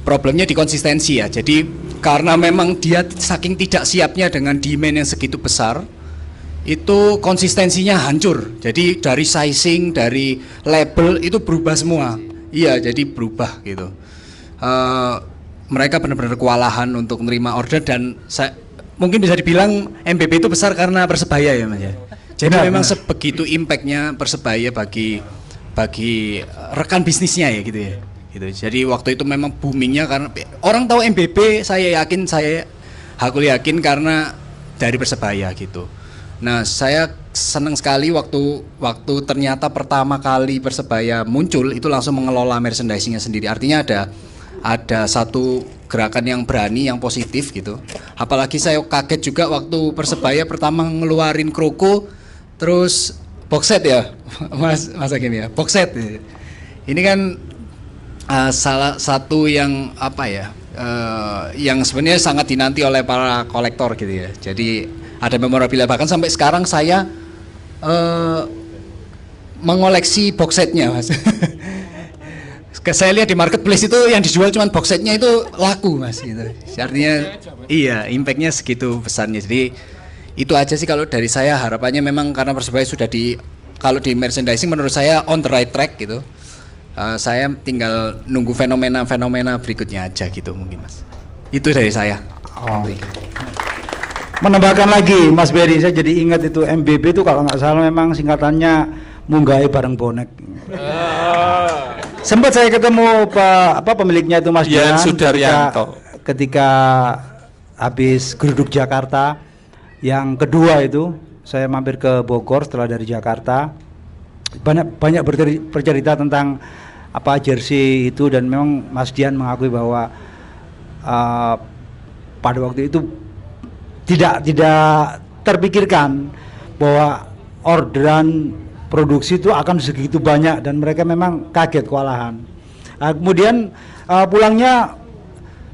problemnya di konsistensi ya. Jadi karena memang dia saking tidak siapnya dengan demand yang segitu besar, itu konsistensinya hancur. Jadi dari sizing, dari label itu berubah semua. Iya, jadi berubah gitu. Mereka benar-benar kewalahan untuk menerima order dan mungkin bisa dibilang MBB itu besar karena Persebaya ya Mas ya. Jadi memang sebegitu impactnya Persebaya bagi rekan bisnisnya ya gitu ya. Gitu. Jadi waktu itu memang boomingnya karena orang tahu MBB, saya yakin karena dari Persebaya gitu. Nah saya senang sekali waktu ternyata pertama kali Persebaya muncul itu langsung mengelola merchandisingnya sendiri. Artinya ada satu gerakan yang berani, yang positif gitu. Apalagi saya kaget juga waktu Persebaya pertama ngeluarin kroko terus box set ya Mas Hakim ya, box set. Ini kan salah satu yang apa ya, yang sebenarnya sangat dinanti oleh para kolektor gitu ya. Jadi ada memorabilia, bahkan sampai sekarang saya mengoleksi box setnya Mas. Saya lihat di marketplace itu yang dijual cuma box setnya itu laku Mas gitu. Artinya iya, impactnya segitu besarnya. Jadi itu aja sih kalau dari saya, harapannya memang karena Persebaya sudah kalau di merchandising menurut saya on the right track gitu. Saya tinggal nunggu fenomena berikutnya aja gitu mungkin Mas. Itu dari saya. Menambahkan lagi Mas Berry, saya jadi ingat itu MBB itu kalau nggak salah memang singkatannya munggahe bareng bonek. Sempat saya ketemu pemiliknya itu Mas Yan Sudaryanto ketika habis Geruduk Jakarta yang kedua itu, saya mampir ke Bogor setelah dari Jakarta. Banyak bercerita tentang jersey itu, dan memang Mas Dian mengakui bahwa pada waktu itu tidak terpikirkan bahwa orderan produksi itu akan segitu banyak, dan mereka memang kaget, kewalahan. Kemudian pulangnya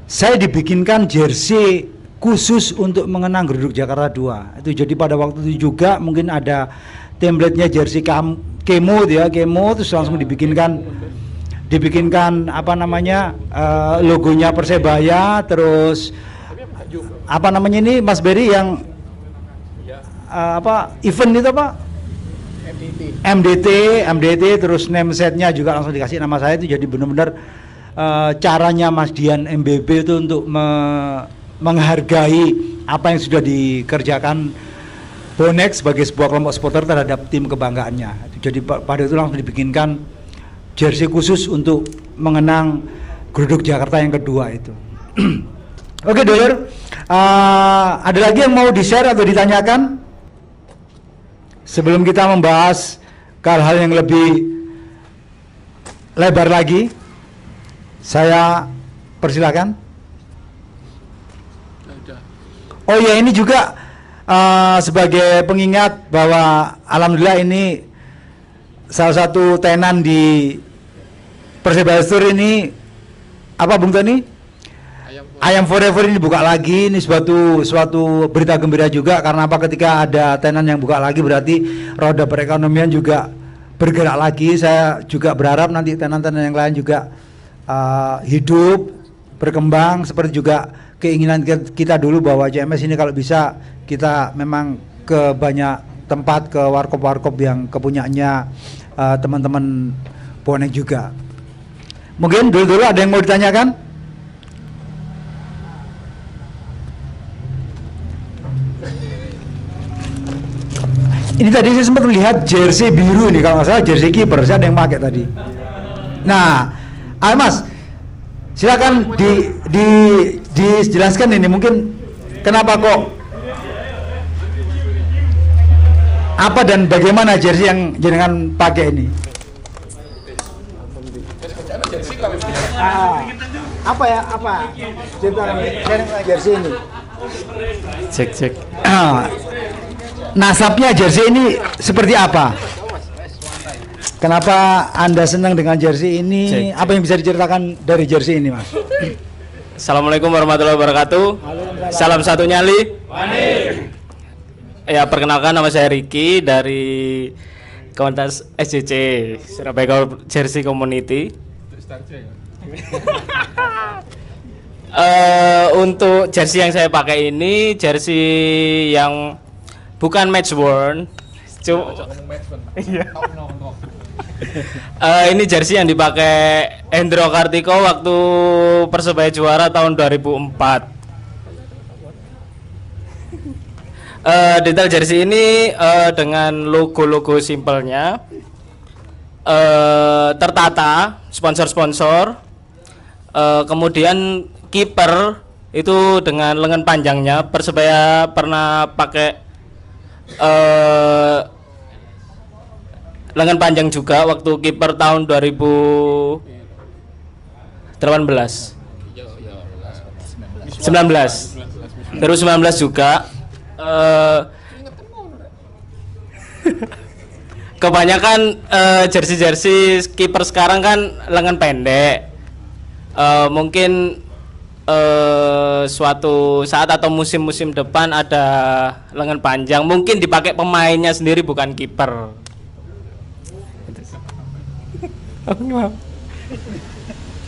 saya dibikinkan jersey khusus untuk mengenang Geruduk Jakarta 2 itu. Jadi pada waktu itu juga mungkin ada template-nya jersey kemo terus langsung dibikinkan logonya Persebaya, terus ini Mas Berry yang event itu MDT, terus name setnya juga langsung dikasih nama saya. Itu jadi benar-benar caranya Mas Dian MBB itu untuk menghargai apa yang sudah dikerjakan bonek sebagai sebuah kelompok supporter terhadap tim kebanggaannya. Jadi pada itu langsung dibikinkan jersey khusus untuk mengenang Geruduk Jakarta yang kedua itu. Oke Doyer, ada lagi yang mau di-share atau ditanyakan sebelum kita membahas ke hal yang lebih lebar lagi? Saya persilakan. Oh ya, ini juga sebagai pengingat bahwa alhamdulillah ini salah satu tenan di Persebaya Store ini Bung Tony? Ayam Forever ini buka lagi, ini suatu berita gembira juga karena apa? Ketika ada tenan yang buka lagi berarti roda perekonomian juga bergerak lagi. Saya juga berharap nanti tenan-tenan yang lain juga hidup, berkembang seperti juga keinginan kita dulu bahwa CMS ini kalau bisa kita memang ke banyak tempat, ke warkop-warkop yang kepunyaannya teman-teman bonek juga. Mungkin dulu ada yang mau ditanyakan? Ini tadi saya sempat melihat jersey biru ini, kalau nggak salah jersey kiper, saya ada yang pakai tadi. Nah, Mas, silakan dijelaskan ini mungkin kenapa kok, apa dan bagaimana jersey yang jenengan pakai ini? Apa cerita jersey ini? Cek. Nasabnya jersey ini seperti apa? Kenapa Anda senang dengan jersey ini? Apa yang bisa diceritakan dari jersey ini, Mas? Assalamualaikum warahmatullahi wabarakatuh. Salam satu nyali. Ya, perkenalkan nama saya Ricky dari komunitas SJC Surabaya Jersey Community. Untuk jersey yang saya pakai ini jersey yang bukan match worn. Ini jersey yang dipakai Hendro Kartiko waktu Persebaya juara tahun 2004. Detail jersey ini dengan logo-logo simpelnya, tertata, sponsor-sponsor, kemudian kiper itu dengan lengan panjangnya. Persebaya pernah pakai lengan panjang juga waktu kiper tahun 2018 juga. Kebanyakan jersey kiper sekarang kan lengan pendek. Mungkin suatu saat atau musim-musim depan ada lengan panjang, mungkin dipakai pemainnya sendiri bukan kiper.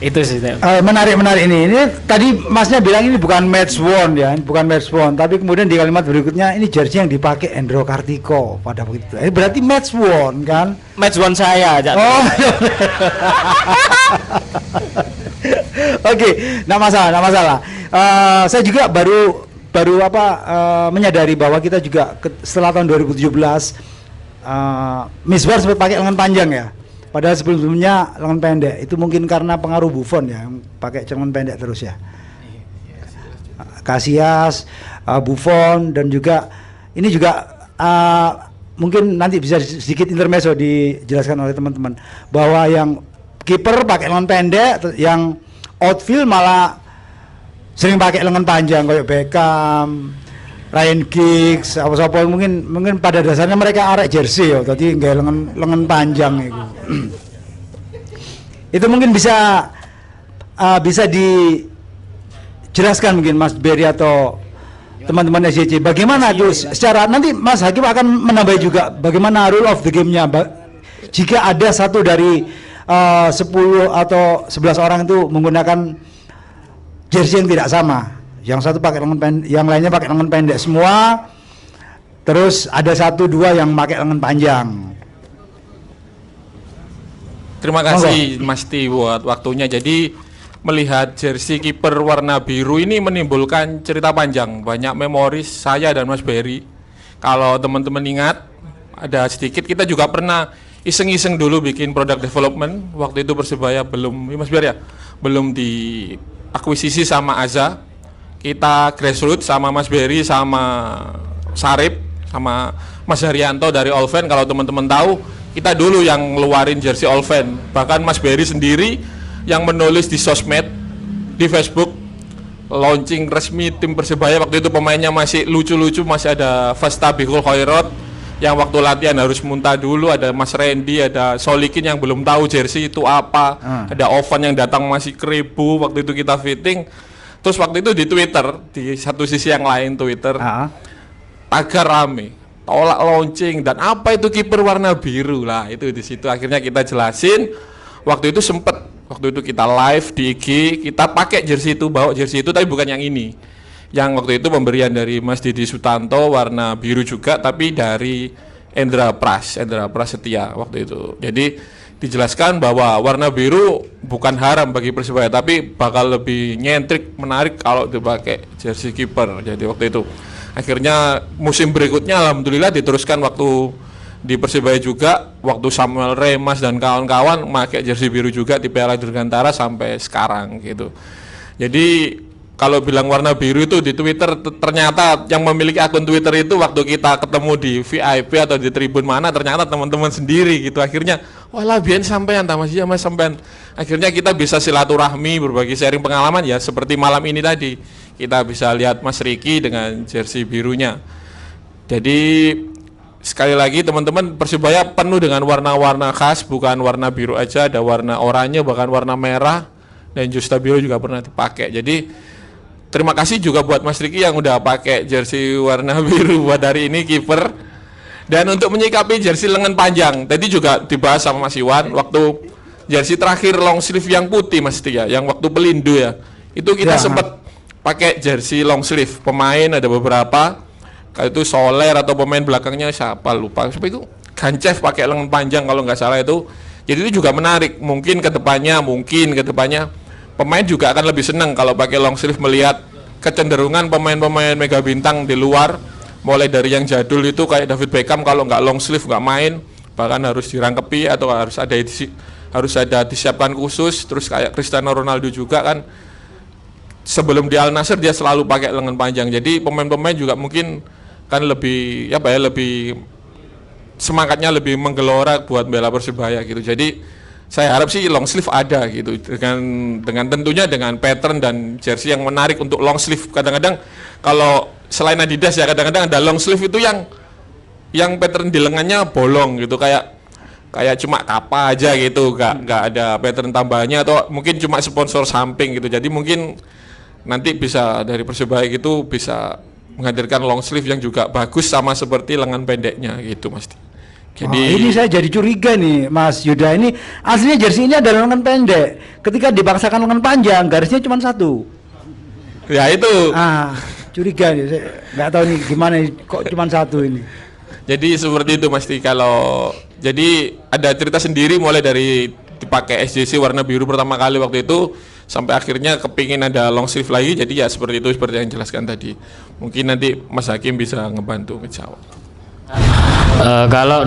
Itu sih. Menarik ini. Ini tadi Masnya bilang ini bukan match worn ya, bukan match worn, tapi kemudian di kalimat berikutnya ini jersey yang dipakai Hendro Kartiko pada waktu itu. Berarti match worn kan? Match worn saya aja. Oh. Oke, nggak masalah. Saya juga baru menyadari bahwa kita juga setelah tahun 2017 Misbar sempat pakai lengan panjang ya. Padahal sebelumnya lengan pendek. Itu mungkin karena pengaruh Buffon ya, yang pakai lengan pendek terus ya. Casillas, Buffon dan juga ini juga mungkin nanti bisa sedikit intermezzo dijelaskan oleh teman-teman bahwa yang kiper pakai lengan pendek, yang outfield malah sering pakai lengan panjang kayak Beckham, Ryan Giggs, apa mungkin pada dasarnya mereka arek jersey ya, tadi nggak lengan panjang itu. Itu mungkin bisa dijelaskan mungkin Mas Berry atau teman-teman SJC bagaimana itu secara, nanti Mas Hakim akan menambah juga bagaimana rule of the game-nya jika ada satu dari 10 atau 11 orang itu menggunakan jersey yang tidak sama, yang satu pakai lengan pendek, yang lainnya pakai lengan pendek semua, terus ada 1-2 yang pakai lengan panjang. Terima kasih Mas Ti buat waktunya. Jadi melihat jersey kiper warna biru ini menimbulkan cerita panjang, banyak memoris saya dan Mas Berry. Kalau teman-teman ingat, ada sedikit kita juga pernah iseng-iseng dulu bikin product development. Waktu itu Persebaya belum, Mas Berry ya, belum diakuisisi sama Aza. Kita grassroots sama Mas Berry, sama Sarip, sama Mas Haryanto dari Olven. Kalau teman-teman tahu, kita dulu yang ngeluarin jersey Olven. Bahkan Mas Berry sendiri yang menulis di sosmed, di Facebook, launching resmi tim Persebaya. Waktu itu pemainnya masih lucu-lucu, masih ada Fastabihul Khairat yang waktu latihan harus muntah dulu, ada Mas Randy, ada Solikin yang belum tahu jersey itu apa, ada Ovan yang datang masih 1000 waktu itu kita fitting. Terus waktu itu di Twitter, di satu sisi yang lain Twitter, tagar rame, tolak launching dan apa itu kiper warna biru lah, itu di situ akhirnya kita jelasin. Waktu itu waktu itu kita live di IG, kita pakai jersey itu, bawa jersey itu tapi bukan yang ini. Yang waktu itu pemberian dari Mas Didi Sutanto warna biru juga, tapi dari Endra Prasetya waktu itu. Jadi dijelaskan bahwa warna biru bukan haram bagi Persebaya, tapi bakal lebih nyentrik, menarik kalau dipakai jersey kiper. Jadi waktu itu akhirnya musim berikutnya alhamdulillah diteruskan waktu di Persebaya juga, waktu Samuel Remas dan kawan-kawan pakai jersey biru juga di Piala Dirgantara sampai sekarang gitu. Jadi kalau bilang warna biru itu di Twitter, ternyata yang memiliki akun Twitter itu waktu kita ketemu di VIP atau di tribun mana, ternyata teman-teman sendiri gitu. Akhirnya, walah biar sampean, Mas sampean. Akhirnya kita bisa silaturahmi, berbagi sharing pengalaman ya, seperti malam ini tadi. Kita bisa lihat Mas Riki dengan jersey birunya. Jadi sekali lagi teman-teman, Persebaya penuh dengan warna-warna khas, bukan warna biru aja, ada warna oranye, bahkan warna merah, dan Justabio juga pernah dipakai. Jadi terima kasih juga buat Mas Riki yang udah pakai jersey warna biru buat hari ini kiper. Dan untuk menyikapi jersey lengan panjang, tadi juga dibahas sama Mas Iwan, waktu jersey terakhir long sleeve yang putih Mas Tia, yang waktu Pelindo ya, itu kita sempat pakai jersey long sleeve. Pemain ada beberapa, kayak itu Soler atau pemain belakangnya siapa lupa, sampai itu Gancev pakai lengan panjang kalau nggak salah itu. Jadi itu juga menarik. Mungkin kedepannya pemain juga akan lebih senang kalau pakai long sleeve, melihat kecenderungan pemain-pemain mega bintang di luar, mulai dari yang jadul itu kayak David Beckham, kalau nggak long sleeve nggak main, bahkan harus dirangkepi atau harus ada disiapkan khusus. Terus kayak Cristiano Ronaldo juga kan, sebelum di Al Nassr dia selalu pakai lengan panjang. Jadi pemain-pemain juga mungkin kan lebih lebih semangatnya lebih menggelora buat bela Persebaya gitu. Jadi saya harap sih long sleeve ada gitu, dengan tentunya dengan pattern dan jersey yang menarik untuk long sleeve. Kadang-kadang kalau selain Adidas ya, kadang-kadang ada long sleeve itu yang pattern di lengannya bolong gitu, kayak cuma kapa aja gitu, nggak ada pattern tambahannya, atau mungkin cuma sponsor samping gitu. Jadi mungkin nanti bisa dari Persebaya gitu bisa menghadirkan long sleeve yang juga bagus sama seperti lengan pendeknya gitu Mas. Jadi ini saya jadi curiga nih Mas Yuda, ini aslinya jersey ini ada lengan pendek, ketika dipaksakan lengan panjang garisnya cuma satu. Ya itu. Curiga nih, saya nggak tahu nih gimana kok cuma satu ini. Jadi seperti itu Mas. Jadi ada cerita sendiri mulai dari dipakai SJC warna biru pertama kali waktu itu sampai akhirnya kepingin ada long sleeve lagi. Jadi ya seperti itu, seperti yang jelaskan tadi. Mungkin nanti Mas Hakim bisa ngebantu ngejawab. Kalau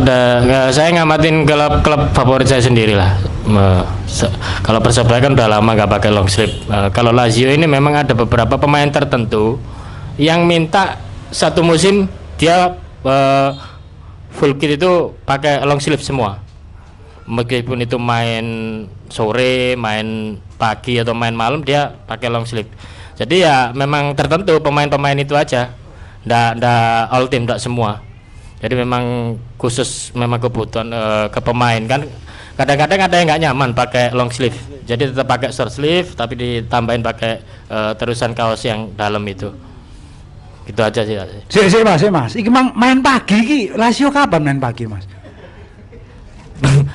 saya ngamatin klub favorit saya sendiri lah. Kalau Persebaya kan udah lama nggak pakai long sleeve. Kalau Lazio ini memang ada beberapa pemain tertentu yang minta satu musim dia full kit itu pakai long sleeve semua. Meskipun itu main sore, main pagi atau main malam, dia pakai long sleeve. Jadi ya memang tertentu pemain-pemain itu aja. Nggak all team, nggak semua. Jadi memang khusus memang kebutuhan ke pemain kan. Kadang-kadang ada yang nggak nyaman pakai long sleeve, jadi tetap pakai short sleeve tapi ditambahin pakai terusan kaos yang dalam itu. Gitu aja sih. Mas. Iki main pagi ki Lazio kapan main pagi Mas?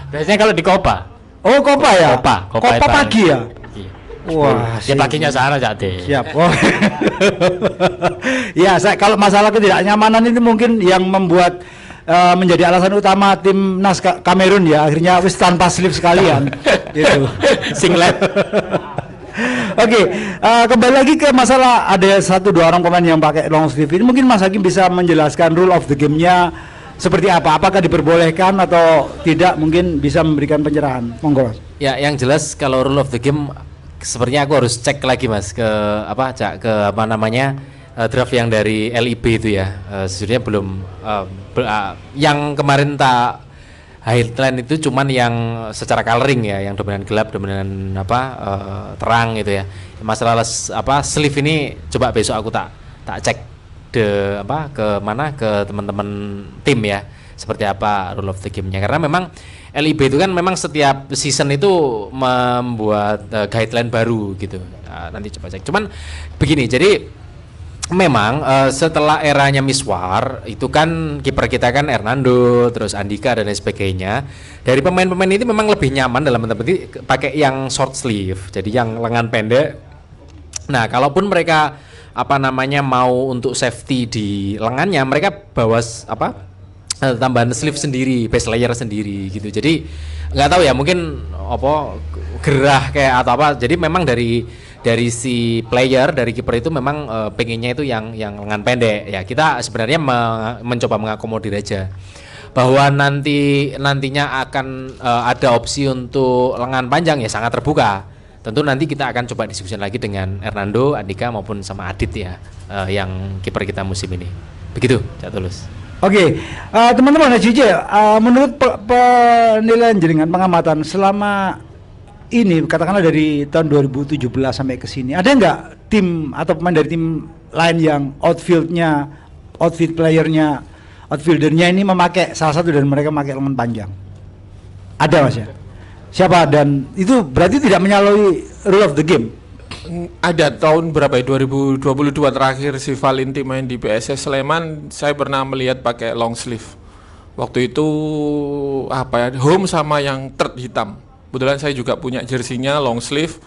Biasanya kalau di Copa. Oh Copa ya. Copa pagi ya. Wah, ya paginya sana jadi. Siap. Oh. Ya, kalau masalah ketidaknyamanan ini mungkin yang membuat menjadi alasan utama timnas Kamerun ya, akhirnya wis tanpa sleeve sekalian gitu. Singlet. Oke, kembali lagi ke masalah ada 1-2 orang pemain yang pakai long sleeve ini, mungkin Mas Hakim bisa menjelaskan rule of the game-nya seperti apa? Apakah diperbolehkan atau tidak? Mungkin bisa memberikan pencerahan. Monggo Mas. Ya, yang jelas kalau rule of the game sepertinya aku harus cek lagi Mas ke draft yang dari LIB itu ya. Sejujurnya belum yang kemarin tak highline itu cuman yang secara coloring ya, yang dominan gelap, dominan terang gitu ya. Masalah sleeve ini coba besok aku tak cek ke teman-teman tim ya, seperti apa rule of the game-nya, karena memang LIB itu kan memang setiap season itu membuat guideline baru gitu. nanti coba cek. Cuman begini, jadi memang setelah eranya Miswar itu kan kiper kita kan Hernando, terus Andika dan lain sebagainya. Dari pemain-pemain ini memang lebih nyaman dalam arti pakai yang short sleeve, jadi yang lengan pendek. Nah, kalaupun mereka mau untuk safety di lengannya, mereka bawa tambahan sleeve sendiri, base layer sendiri gitu. Jadi nggak tahu ya, mungkin gerah kayak atau apa. Jadi memang dari si player, dari kiper itu memang pengennya itu yang lengan pendek. Ya kita sebenarnya mencoba mengakomodir aja. Bahwa nantinya akan ada opsi untuk lengan panjang ya sangat terbuka. Tentu nanti kita akan coba diskusi lagi dengan Hernando, Andika maupun sama Adit ya, yang kiper kita musim ini. Begitu, Cak Tulus. Oke, teman-teman HJJ, menurut penilaian jaringan pengamatan selama ini, katakanlah dari tahun 2017 sampai ke sini, ada nggak tim atau pemain dari tim lain yang outfield playernya, outfieldernya ini memakai salah satu dari mereka memakai lengan panjang? Ada Mas ya? Siapa? Dan itu berarti tidak menyalahi rule of the game? Ada tahun berapa ya, 2022 terakhir si Valinti main di PSS Sleman, saya pernah melihat pakai long sleeve. Waktu itu home sama yang third hitam. Kebetulan saya juga punya jersinya long sleeve.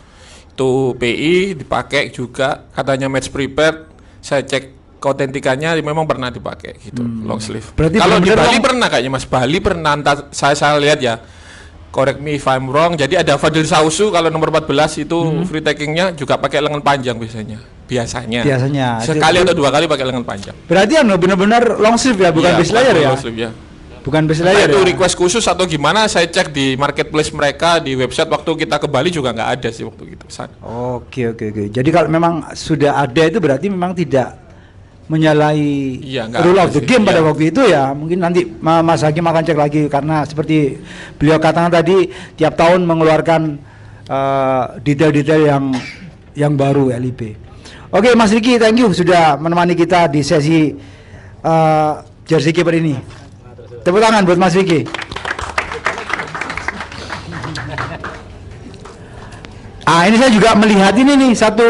Itu PI dipakai juga, katanya match prepared. Saya cek keautentikannya memang pernah dipakai gitu, long sleeve. Kalau di Bali pernah kayaknya Mas, Bali pernah, saya lihat ya. Correct me if I'm wrong. Jadi ada Fadil Sausu kalau nomor 14 itu free tackingnya juga pakai lengan panjang biasanya. Sekali atau dua kali pakai lengan panjang. Berarti benar-benar long sleeve ya, bukan base layer ya? Long sleeve, ya. Bukan base layer. Itu request khusus atau gimana? Saya cek di marketplace mereka, di website waktu kita ke Bali juga nggak ada sih waktu itu. Oke. Jadi kalau memang sudah ada itu berarti memang tidak menyalahi rule of the game pada waktu itu ya. Mungkin nanti Mas Hakim akan cek lagi, karena seperti beliau katakan tadi tiap tahun mengeluarkan detail-detail yang baru LIB. Oke, Mas Riki, thank you sudah menemani kita di sesi jersey keeper ini. Tepuk tangan buat Mas Riki. Ini saya juga melihat ini nih satu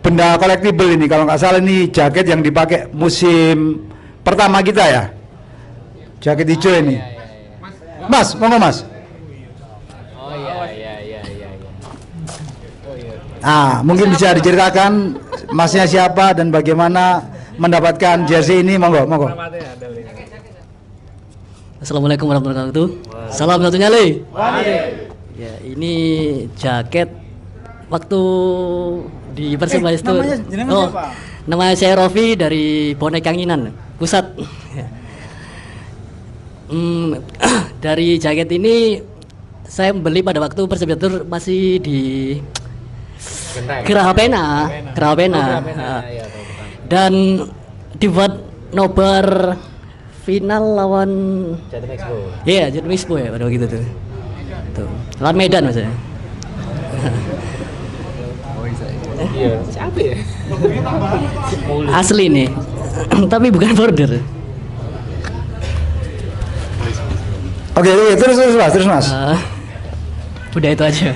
benda collectible ini, kalau nggak salah ini jaket yang dipakai musim pertama kita ya, jaket hijau ini. Mas, monggo Mas. Mungkin bisa diceritakan Masnya siapa dan bagaimana mendapatkan jersey ini, monggo. Assalamualaikum warahmatullahi wabarakatuh. Salam satu nyali. Ya, ini jaket waktu di Persib itu. Namanya saya Rofi dari Bonek Kanginan Pusat. Dari jaket ini saya beli pada waktu Persib itu masih di Geraha Pena. Dan dibuat nobar final lawan Jatim Expo. Iya, Jatim Expo ya pada waktu itu tuh. Lawan Medan Mas ya. Iya, siapa ya? Asli nih. Tapi bukan border. Oke, terus Mas. Udah itu aja.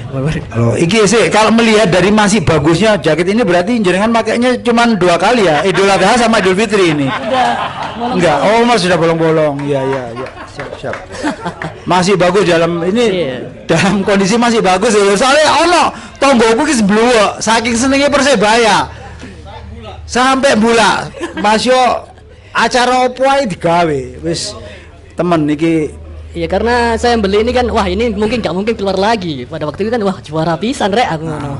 Loh, iki sih kalau melihat dari masih bagusnya jaket ini berarti jenengan makainya cuma 2 kali ya, Idul Adha sama Idul Fitri ini. Enggak. Oh, Mas sudah bolong-bolong. Iya. Siap. Masih bagus dalam ini, dalam kondisi masih bagus ya. Soalnya tonggoku ki sebluwek saking senenge Persebaya. Sampai bola. Mas yo acara opo ae digawe. Wis temen iki. Iya, karena saya beli ini kan, wah ini nggak mungkin keluar lagi. Pada waktu itu kan, wah juara pisan rek aku ngono.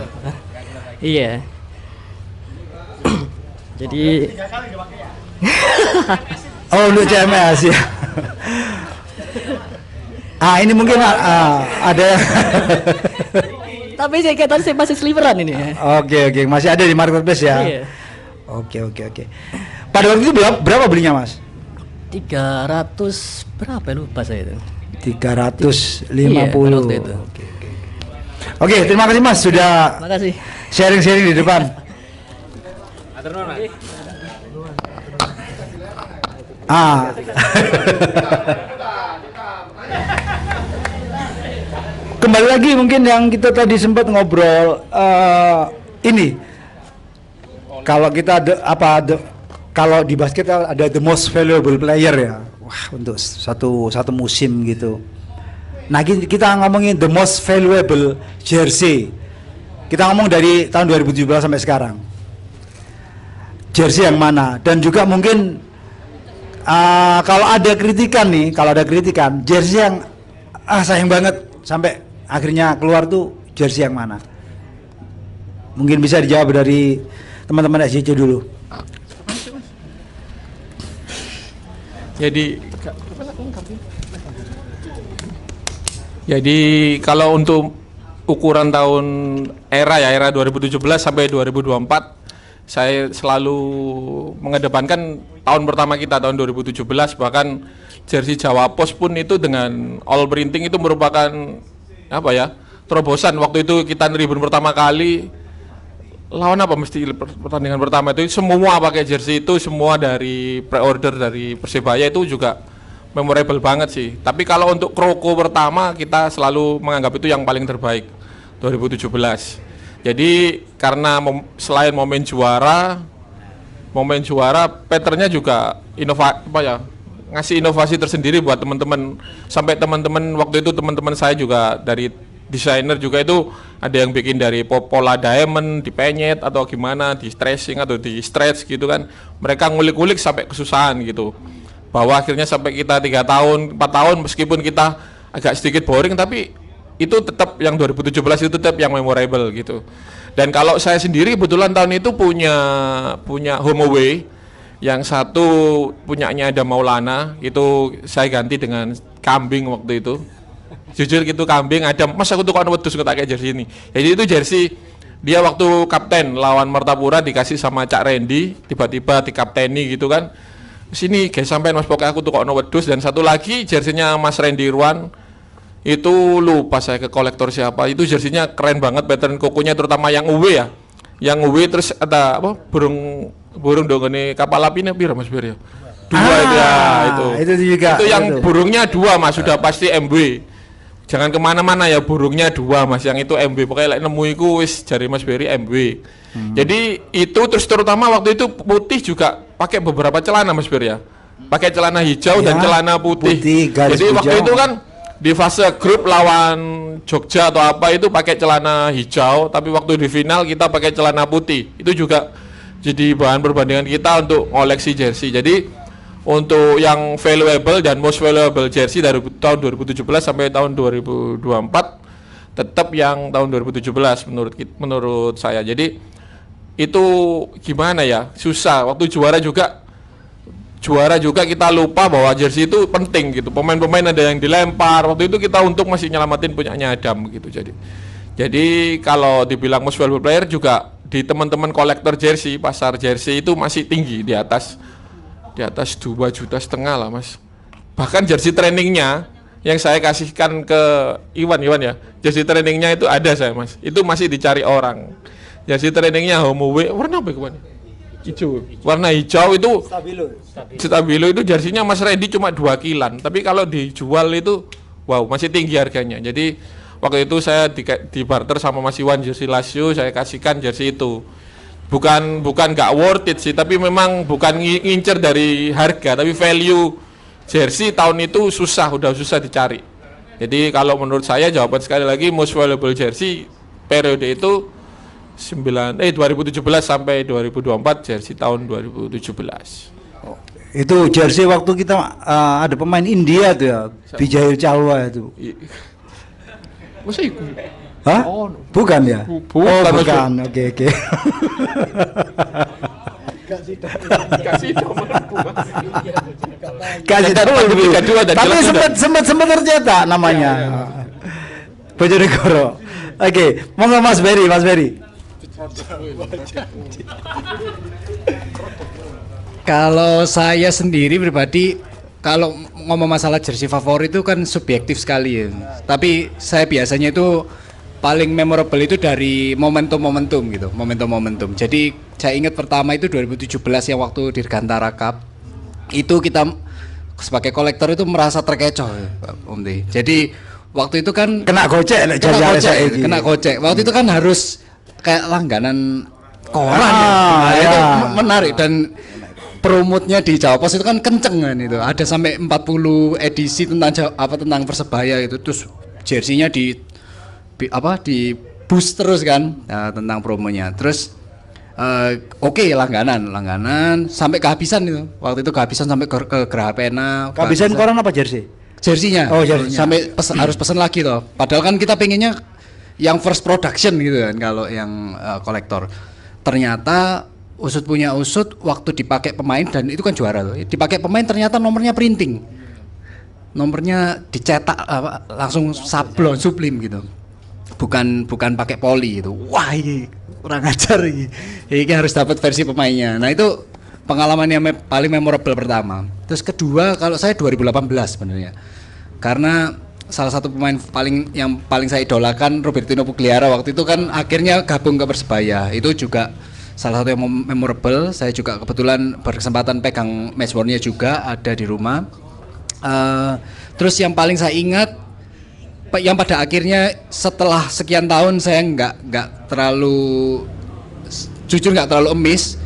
Iya. Jadi untuk CMS ya. Ini mungkin ada. Tapi saya kata saya masih sliveran ini. Oke, masih ada di marketplace ya. Iya. Oke. Pada waktu itu berapa belinya, Mas? 300 berapa lupa saya itu. 350. Iya, itu. Oke, terima kasih Mas sudah sharing di depan. Kembali lagi mungkin yang kita tadi sempat ngobrol ini kalau kita kalau di basket ada the most valuable player ya. Wah, untuk satu musim gitu. Nah, kita ngomongin the most valuable jersey. Kita ngomong dari tahun 2017 sampai sekarang. Jersey yang mana? Dan juga mungkin kalau ada kritikan, jersey yang sayang banget sampai akhirnya keluar tuh jersey yang mana? Mungkin bisa dijawab dari teman-teman SJC dulu. Jadi kalau untuk ukuran tahun era 2017 sampai 2024, saya selalu mengedepankan tahun pertama kita tahun 2017, bahkan jersey Jawa Pos pun itu dengan all printing itu merupakan terobosan. Waktu itu kita ribun pertama kali lawan pertandingan pertama itu semua pakai jersey itu, semua dari pre-order dari Persebaya itu juga memorable banget sih. Tapi kalau untuk Kroko pertama kita selalu menganggap itu yang paling terbaik 2017. Jadi karena selain momen juara patternnya juga ngasih inovasi tersendiri buat teman-teman. Sampai teman-teman waktu itu teman-teman saya juga dari desainer juga itu ada yang bikin dari pola diamond, dipenyet atau gimana, di stressing atau di stretch gitu kan. Mereka ngulik-ngulik sampai kesusahan gitu. Bahwa akhirnya sampai kita 3 tahun, 4 tahun meskipun kita agak sedikit boring, tapi itu tetap yang 2017 itu tetap yang memorable gitu. Dan kalau saya sendiri kebetulan tahun itu punya home away, yang satu punyanya ada Maulana, itu saya ganti dengan kambing waktu itu. Jujur gitu, kambing ada, mas aku tuh kok wedhus kayak jersey ini. Jadi itu jersey dia waktu kapten lawan Martapura dikasih sama Cak Randy, tiba-tiba dikapteni gitu kan. Sini guys sampean mas, pokoknya aku tuh kok wedhus. Dan satu lagi jersinya Mas Randy Irwan, itu lupa saya ke kolektor siapa, itu jersinya keren banget, pattern kokonya terutama yang UW ya. Yang UW terus ada burung dong ini kapal apinya pira Mas Bir ya? 2 itu juga. Itu yang burungnya 2 Mas, sudah pasti MW. Jangan kemana-mana ya, burungnya 2 Mas, yang itu MW. Pokoknya nemu iku wis jari Mas Beri MW. Jadi itu terus terutama waktu itu putih juga pakai beberapa celana Mas Beri ya. Pakai celana hijau dan celana putih. Jadi waktu itu kan di fase grup lawan Jogja atau apa itu pakai celana hijau, tapi waktu di final kita pakai celana putih. Itu juga jadi bahan perbandingan kita untuk koleksi jersey. Jadi untuk yang valuable dan most valuable jersey dari tahun 2017 sampai tahun 2024 tetap yang tahun 2017 menurut saya. Jadi itu gimana ya, susah. Waktu juara juga kita lupa bahwa jersey itu penting gitu. Pemain-pemain ada yang dilempar. Waktu itu kita untuk masih nyelamatin punyanya Adam gitu. Jadi kalau dibilang most valuable player juga di teman-teman kolektor jersey, pasar jersey itu masih tinggi di atas 2,5 juta lah Mas. Bahkan jersey trainingnya yang saya kasihkan ke Iwan ya, jersey trainingnya itu ada saya Mas, itu masih dicari orang. Jersey trainingnya home away warna apa kemana? Hijau. Warna hijau itu Stabilo itu jersinya Mas Randy cuma 2 kilan, tapi kalau dijual itu wow masih tinggi harganya. Jadi waktu itu saya di barter sama Mas Iwan jersey Lazio, saya kasihkan jersey itu. Bukan nggak worth it sih, tapi memang bukan ngincer dari harga, tapi value jersey tahun itu udah susah dicari. Jadi kalau menurut saya jawaban sekali lagi most valuable jersey periode itu 2017 sampai 2024 jersey tahun 2017. Itu jersey waktu kita ada pemain India tuh ya, Vijay Chalwa itu. Masa itu? Hah? Oh, bukan ya? Bukan. Oke. Kasih tapi sempat tercetak namanya. Bojonegoro. Oke, monggo Mas Beri. Kalau saya sendiri pribadi, kalau ngomong masalah jersey favorit itu kan subjektif sekali ya. Tapi saya biasanya itu paling memorable itu dari momentum gitu, momentum. Jadi saya ingat pertama itu 2017 yang waktu Dirgantara Cup. Itu kita sebagai kolektor itu merasa terkecoh ya, Om T. Jadi waktu itu kan kena gocek. Waktu itu kan harus kayak langganan koran ya. Nah, itu menarik dan promotnya di Jawa Pos itu kan kenceng kan itu. Ada sampai 40 edisi tentang tentang Persebaya itu. Terus jersinya di boost terus kan tentang promonya. Terus oke, langganan sampai kehabisan itu. Waktu itu kehabisan sampai ke Grahapena. Kehabisan koran apa jersey? Jersinya. Oh, jersinya. Sampai harus pesan lagi toh. Padahal kan kita pengennya yang first production gitu kan kalau yang kolektor. Ternyata usut punya usut, waktu dipakai pemain dan itu kan juara loh. Dipakai pemain ternyata nomornya printing. Nomornya dicetak langsung sablon sublim gitu. Bukan pakai poli gitu. Wah, ini kurang ajar ini. Ini harus dapat versi pemainnya. Nah, itu pengalaman yang paling memorable pertama. Terus kedua kalau saya 2018 sebenarnya. Karena salah satu pemain yang paling saya idolakan Robertino Pugliara waktu itu kan akhirnya gabung ke Persebaya. Itu juga salah satu yang memorable. Saya juga kebetulan berkesempatan pegang matchball-nya juga ada di rumah. Terus yang paling saya ingat yang pada akhirnya setelah sekian tahun saya nggak terlalu emis.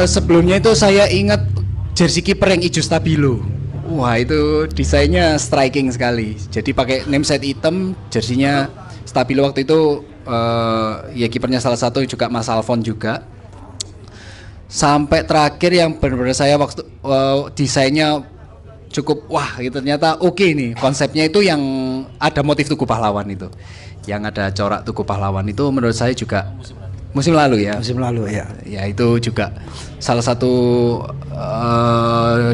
Sebelumnya itu saya ingat jersey kiper yang hijau stabilo. Wah, itu desainnya striking sekali. Jadi pakai nameset hitam, jersinya stabilo waktu itu ya kipernya salah satu juga Mas Alfon juga. Sampai terakhir yang benar-benar saya waktu desainnya cukup gitu, ternyata oke nih konsepnya itu yang ada motif Tugu Pahlawan itu. Yang ada corak Tugu Pahlawan itu menurut saya juga musim lalu ya. Ya itu juga salah satu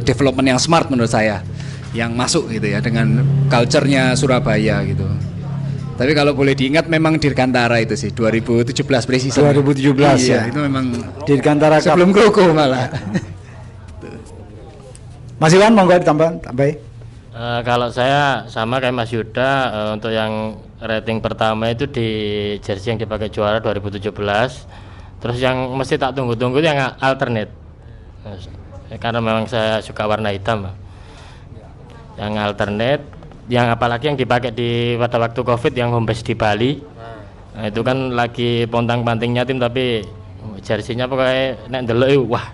development yang smart menurut saya, yang masuk gitu ya dengan culture-nya Surabaya gitu. Tapi kalau boleh diingat memang Dirgantara itu sih 2017 preseason. 2017 ya. Itu memang Dirgantara sebelum Kroko malah. Mas Iwan monggo tambahin. Kalau saya sama kayak Mas Yuda, untuk yang rating pertama itu di jersey yang dipakai juara 2017. Terus yang mesti tak tunggu-tunggu itu yang alternate. Karena memang saya suka warna hitam. Yang alternate, yang apalagi yang dipakai pada waktu Covid yang home base di Bali. Nah, itu kan lagi pontang-pantingnya tim tapi jersinya pokoknya nek ndelok wah.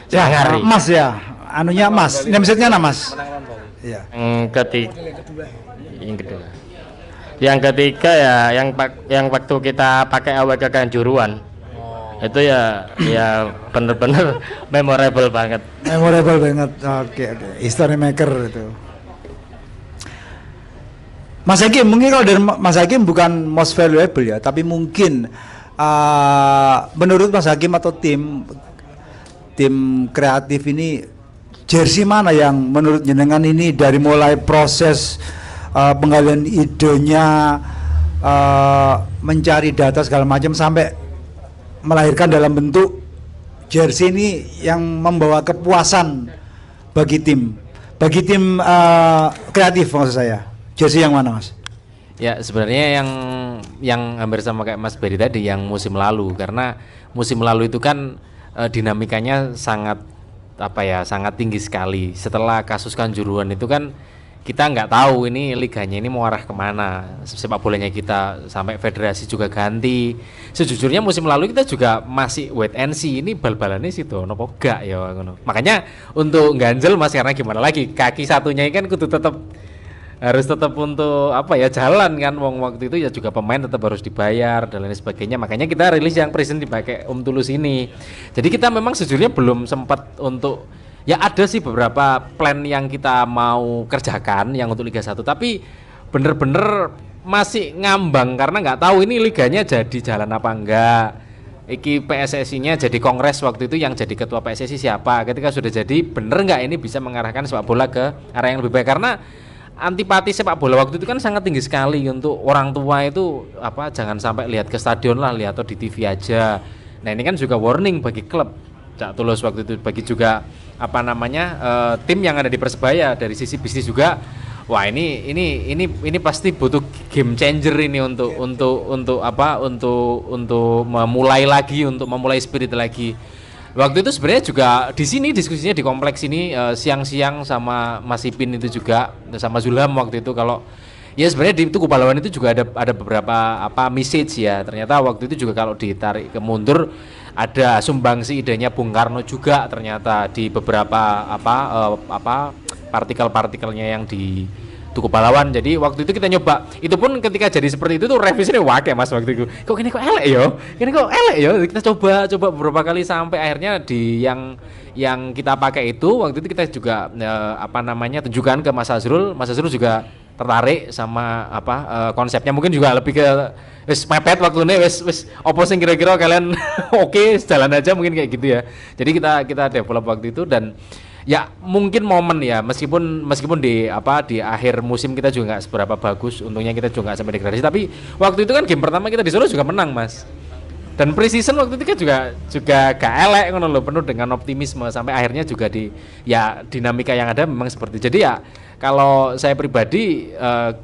Ya, ngari. Mas ya. Anunya Mas, namesetnya Mas. Iya. Yang ketiga ya yang waktu kita pakai AWK Kanjuruan. Itu ya bener-bener memorable banget. Oke. History maker itu. Mas Hakim, mungkin kalau dari Mas Hakim bukan most valuable ya, tapi mungkin menurut Mas Hakim atau tim kreatif ini jersey mana yang menurut jenengan ini dari mulai proses penggalian idenya, mencari data segala macam sampai melahirkan dalam bentuk jersey ini yang membawa kepuasan bagi tim kreatif maksud saya. Jersey yang mana, Mas? Ya sebenarnya yang hampir sama kayak Mas Beri tadi yang musim lalu, karena musim lalu itu kan dinamikanya sangat tinggi sekali. Setelah kasus Kanjuruhan itu kan kita nggak tahu ini liganya ini mau arah kemana, sepak bolanya kita, sampai federasi juga ganti. Sejujurnya musim lalu kita juga masih wait and see, ini bal-balannya situ nopo gak ya. Makanya untuk ganjel Mas, karena gimana lagi, kaki satunya ini kan kudu harus tetap untuk jalan kan, waktu itu ya juga pemain tetap harus dibayar dan lain sebagainya. Makanya kita rilis yang present dipakai Om Tulus ini. Jadi kita memang sejujurnya belum sempat untuk, ya ada sih beberapa plan yang kita mau kerjakan yang untuk Liga 1, tapi bener-bener masih ngambang karena nggak tahu ini liganya jadi jalan apa enggak. Iki PSSI-nya jadi kongres waktu itu, yang jadi ketua PSSI siapa, ketika sudah jadi bener nggak ini bisa mengarahkan sepak bola ke arah yang lebih baik. Karena antipati sepak bola waktu itu kan sangat tinggi sekali untuk orang tua itu, jangan sampai lihat ke stadion lah, lihat atau di TV aja. Nah ini kan juga warning bagi klub Cak Tulus waktu itu, bagi juga tim yang ada di Persebaya dari sisi bisnis juga. Wah ini pasti butuh game changer ini untuk memulai lagi, untuk memulai spirit lagi. Waktu itu sebenarnya juga di sini diskusinya di kompleks ini siang-siang sama Mas Ipin itu juga, sama Zulham waktu itu, kalau Ya sebenarnya di Tugu Pahlawan itu juga ada beberapa message ya. Ternyata waktu itu juga kalau ditarik ke mundur ada sumbangsi idenya Bung Karno juga ternyata di beberapa partikel-partikelnya yang di Tugu Pahlawan. Jadi waktu itu kita nyoba. Itu pun ketika jadi seperti itu tuh revisinya wakil Mas waktu itu. Kok ini kok elek yo? Ini kok elek yo? Kita coba beberapa kali sampai akhirnya di yang kita pakai itu waktu itu kita juga tunjukkan ke Mas Azrul. Mas Azrul juga tertarik sama konsepnya, mungkin juga lebih ke wis mepet waktu ini wis opo sing kira-kira kalian oke jalan aja mungkin kayak gitu ya. Jadi kita develop waktu itu dan ya mungkin momen ya meskipun di akhir musim kita juga nggak seberapa bagus, untungnya kita juga nggak sampai degradasi, tapi waktu itu kan game pertama kita di Solo juga menang Mas. Dan pre-season waktu itu kan juga gak elek ngono lho, penuh dengan optimisme sampai akhirnya juga dinamika yang ada memang seperti. Jadi ya kalau saya pribadi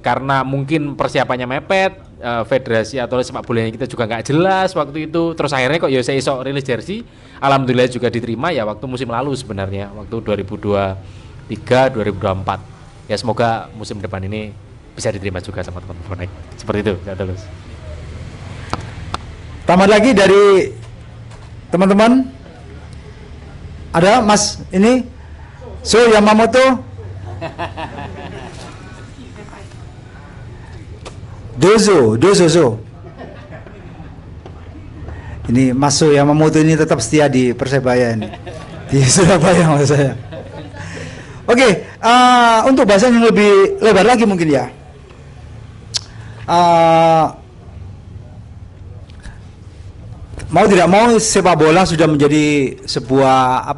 karena mungkin persiapannya mepet, federasi atau sepak bolanya kita juga nggak jelas waktu itu, terus akhirnya kok ya saya iso rilis jersey, alhamdulillah juga diterima ya waktu musim lalu sebenarnya, waktu 2023 2024. Ya semoga musim depan ini bisa diterima juga sama teman-teman bonek. Seperti itu, ya terus. Tambah lagi dari teman-teman, ada Mas ini Yamamoto, Dozo. Ini Mas Yamamoto ini tetap setia di Persebaya ini, di Surabaya maksud saya. Oke, untuk bahasan yang lebih lebar lagi mungkin ya. Mau tidak mau sepak bola sudah menjadi sebuah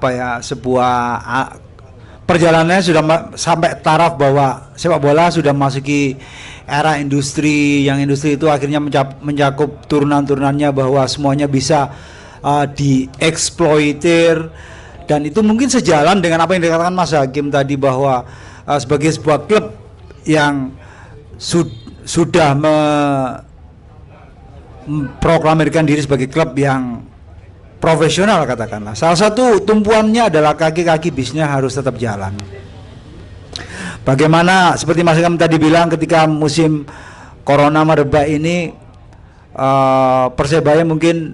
perjalanannya sudah sampai taraf bahwa sepak bola sudah memasuki era industri, yang industri itu akhirnya mencakup turunan-turunannya bahwa semuanya bisa dieksploitir, dan itu mungkin sejalan dengan apa yang dikatakan Mas Hakim tadi bahwa sebagai sebuah klub yang sudah memproklamirkan diri sebagai klub yang profesional katakanlah. Salah satu tumpuannya adalah kaki-kaki bisnisnya harus tetap jalan. Bagaimana seperti Mas Hakim tadi bilang ketika musim corona merebak ini Persebaya mungkin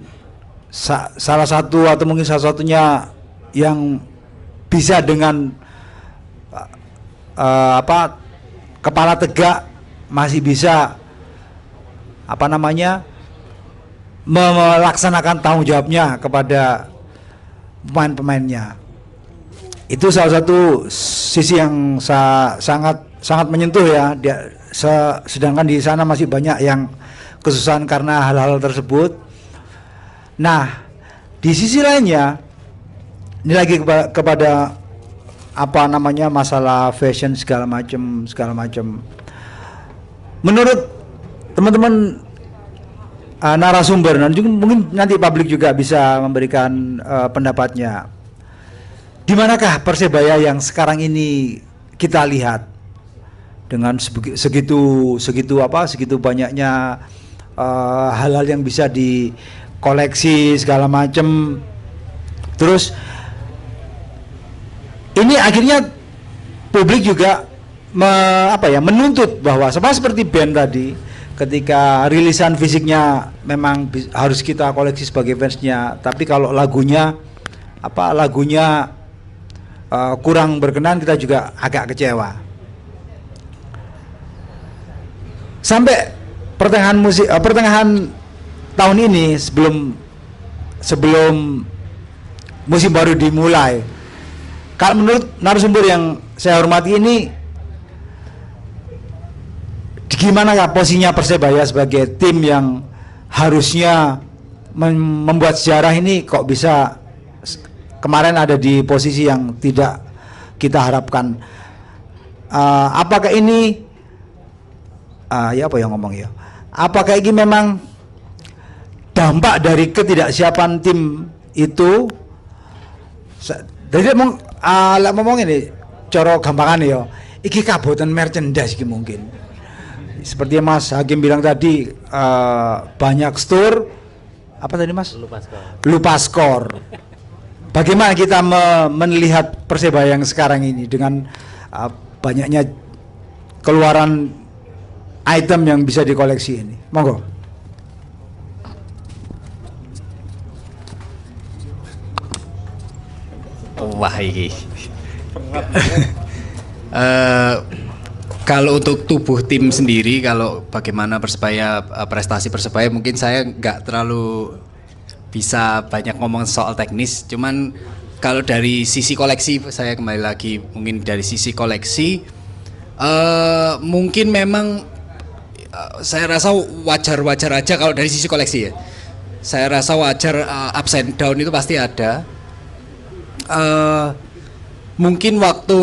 salah satu atau mungkin salah satunya yang bisa dengan kepala tegak masih bisa melaksanakan tanggung jawabnya kepada pemain-pemainnya. Itu salah satu sisi yang sangat menyentuh ya. Sedangkan di sana masih banyak yang kesusahan karena hal-hal tersebut. Nah, di sisi lainnya ini lagi kepada masalah fashion segala macam. Menurut teman-teman narasumber, dan juga mungkin nanti publik juga bisa memberikan pendapatnya. Di manakah Persebaya yang sekarang ini kita lihat dengan segitu banyaknya hal-hal yang bisa dikoleksi segala macam. Terus ini akhirnya publik juga menuntut bahwa seperti band tadi, ketika rilisan fisiknya memang harus kita koleksi sebagai fansnya, tapi kalau lagunya kurang berkenan, kita juga agak kecewa. Sampai pertengahan tahun ini, sebelum musim baru dimulai, kalau menurut narasumber yang saya hormati ini, gimana ya posisinya Persebaya sebagai tim yang harusnya membuat sejarah ini, kok bisa kemarin ada di posisi yang tidak kita harapkan? Apakah ini apakah ini memang dampak dari ketidaksiapan tim itu? Jadi ngomong ini cara gampangan ya, iki kabotan merchandise iki mungkin. Seperti yang Mas Hakim bilang tadi, banyak store apa tadi Mas? Lupa skor. Bagaimana kita melihat Persebaya yang sekarang ini dengan banyaknya keluaran item yang bisa dikoleksi ini. Monggo. Wah ini. Kalau untuk tubuh tim sendiri, kalau bagaimana Persebaya, prestasi Persebaya, mungkin saya nggak terlalu bisa banyak ngomong soal teknis. Cuman kalau dari sisi koleksi, saya kembali lagi mungkin dari sisi koleksi, mungkin memang saya rasa wajar-wajar aja kalau dari sisi koleksi ya. Saya rasa wajar, ups and down itu pasti ada. Mungkin waktu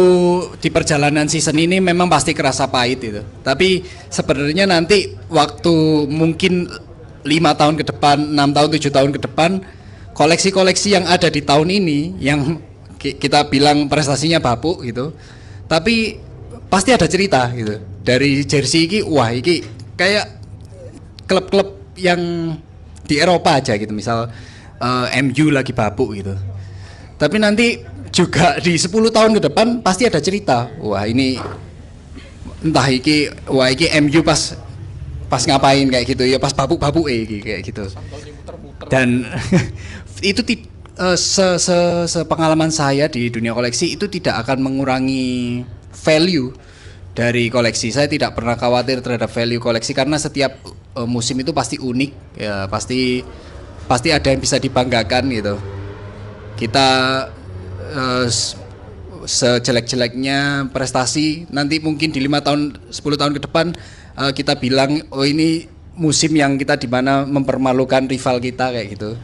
di perjalanan season ini memang pasti kerasa pahit itu. Tapi sebenarnya nanti waktu mungkin 5 tahun ke depan, 6 tahun, 7 tahun ke depan, koleksi-koleksi yang ada di tahun ini yang kita bilang prestasinya bapuk gitu. Tapi pasti ada cerita gitu. Dari jersey ini, wah ini kayak klub-klub yang di Eropa aja gitu. Misal MU lagi bapuk gitu. Tapi nanti juga di 10 tahun ke depan pasti ada cerita. Wah ini entah iki, wah iki MU pas ngapain kayak gitu ya, pas babuk-babuk kayak gitu. Dan itu sepengalaman saya di dunia koleksi itu tidak akan mengurangi value dari koleksi. Saya tidak pernah khawatir terhadap value koleksi karena setiap musim itu pasti unik ya, pasti ada yang bisa dibanggakan gitu. Kita sejelek-jeleknya prestasi nanti mungkin di 5 tahun 10 tahun ke depan kita bilang oh ini musim yang kita dimana mempermalukan rival kita kayak gitu,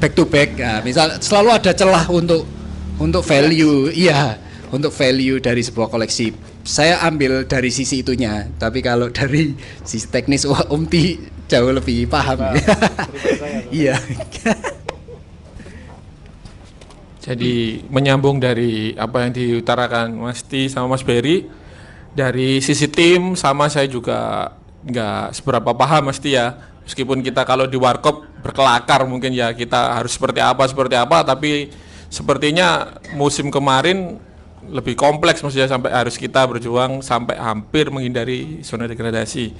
back to back. Nah, misal selalu ada celah untuk value, iya, untuk value dari sebuah koleksi. Saya ambil dari sisi itunya, tapi kalau dari sisi teknis wah Ti jauh lebih paham. Iya. Jadi menyambung dari apa yang diutarakan Mas Ti sama Mas Berry, dari sisi tim sama saya juga nggak seberapa paham Mas Ti ya. Meskipun kita kalau di Warkop berkelakar mungkin ya kita harus seperti apa, tapi sepertinya musim kemarin lebih kompleks maksudnya sampai harus kita berjuang sampai hampir menghindari zona degradasi.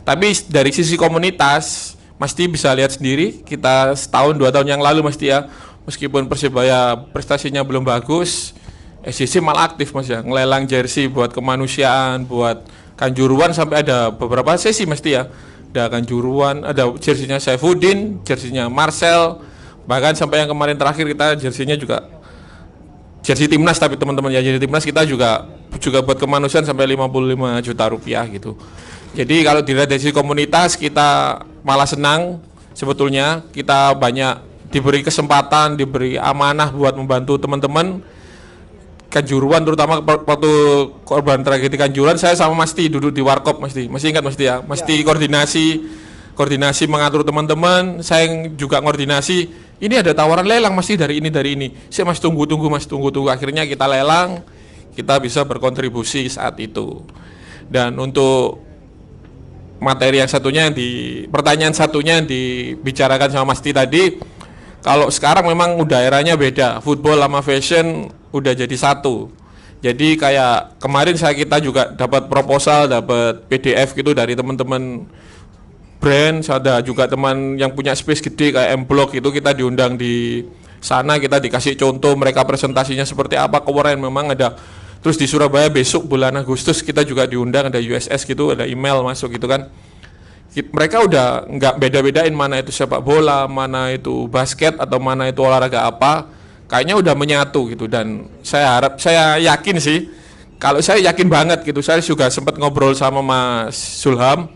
Tapi dari sisi komunitas, Mas Ti bisa lihat sendiri kita setahun 2 tahun yang lalu Mas Ti ya. Meskipun Persebaya prestasinya belum bagus, SCC malah aktif Mas ya, ngelelang jersey buat kemanusiaan, buat Kanjuruhan sampai ada beberapa sesi Mas ya. Ada Kanjuruhan, ada jersinya Saifuddin, jersinya Marcel, bahkan sampai yang kemarin terakhir kita jersinya juga jersey timnas, tapi teman-teman ya jersey timnas kita juga buat kemanusiaan sampai 55 juta rupiah gitu. Jadi kalau dilihat dari sisi komunitas kita malah senang sebetulnya, kita banyak diberi kesempatan, diberi amanah buat membantu teman-teman Kanjuruhan, terutama waktu korban tragedi Kanjuruhan. Saya sama Mas Ti duduk di Warkop, Mas Ti. Masih ingat Mas Ti ya? Mas Ti koordinasi mengatur teman-teman, saya juga koordinasi. Ini ada tawaran lelang Mas Ti dari ini. Saya Mas tunggu. Akhirnya kita lelang, kita bisa berkontribusi saat itu. Dan untuk materi yang satunya pertanyaan satunya yang dibicarakan sama Mas Ti tadi, kalau sekarang memang udah eranya beda, football sama fashion udah jadi satu. Jadi kayak kemarin kita juga dapat proposal, dapat PDF gitu dari teman-teman brand, ada juga teman yang punya space gede kayak M-Block itu, kita diundang di sana, kita dikasih contoh mereka presentasinya seperti apa, keren memang ada. Terus di Surabaya besok bulan Agustus kita juga diundang, ada USS gitu, ada email masuk gitu kan. Mereka udah nggak beda-bedain mana itu sepak bola, mana itu basket, atau mana itu olahraga apa, kayaknya udah menyatu gitu. Dan saya yakin sih, kalau saya yakin banget gitu, saya juga sempat ngobrol sama Mas Sulham,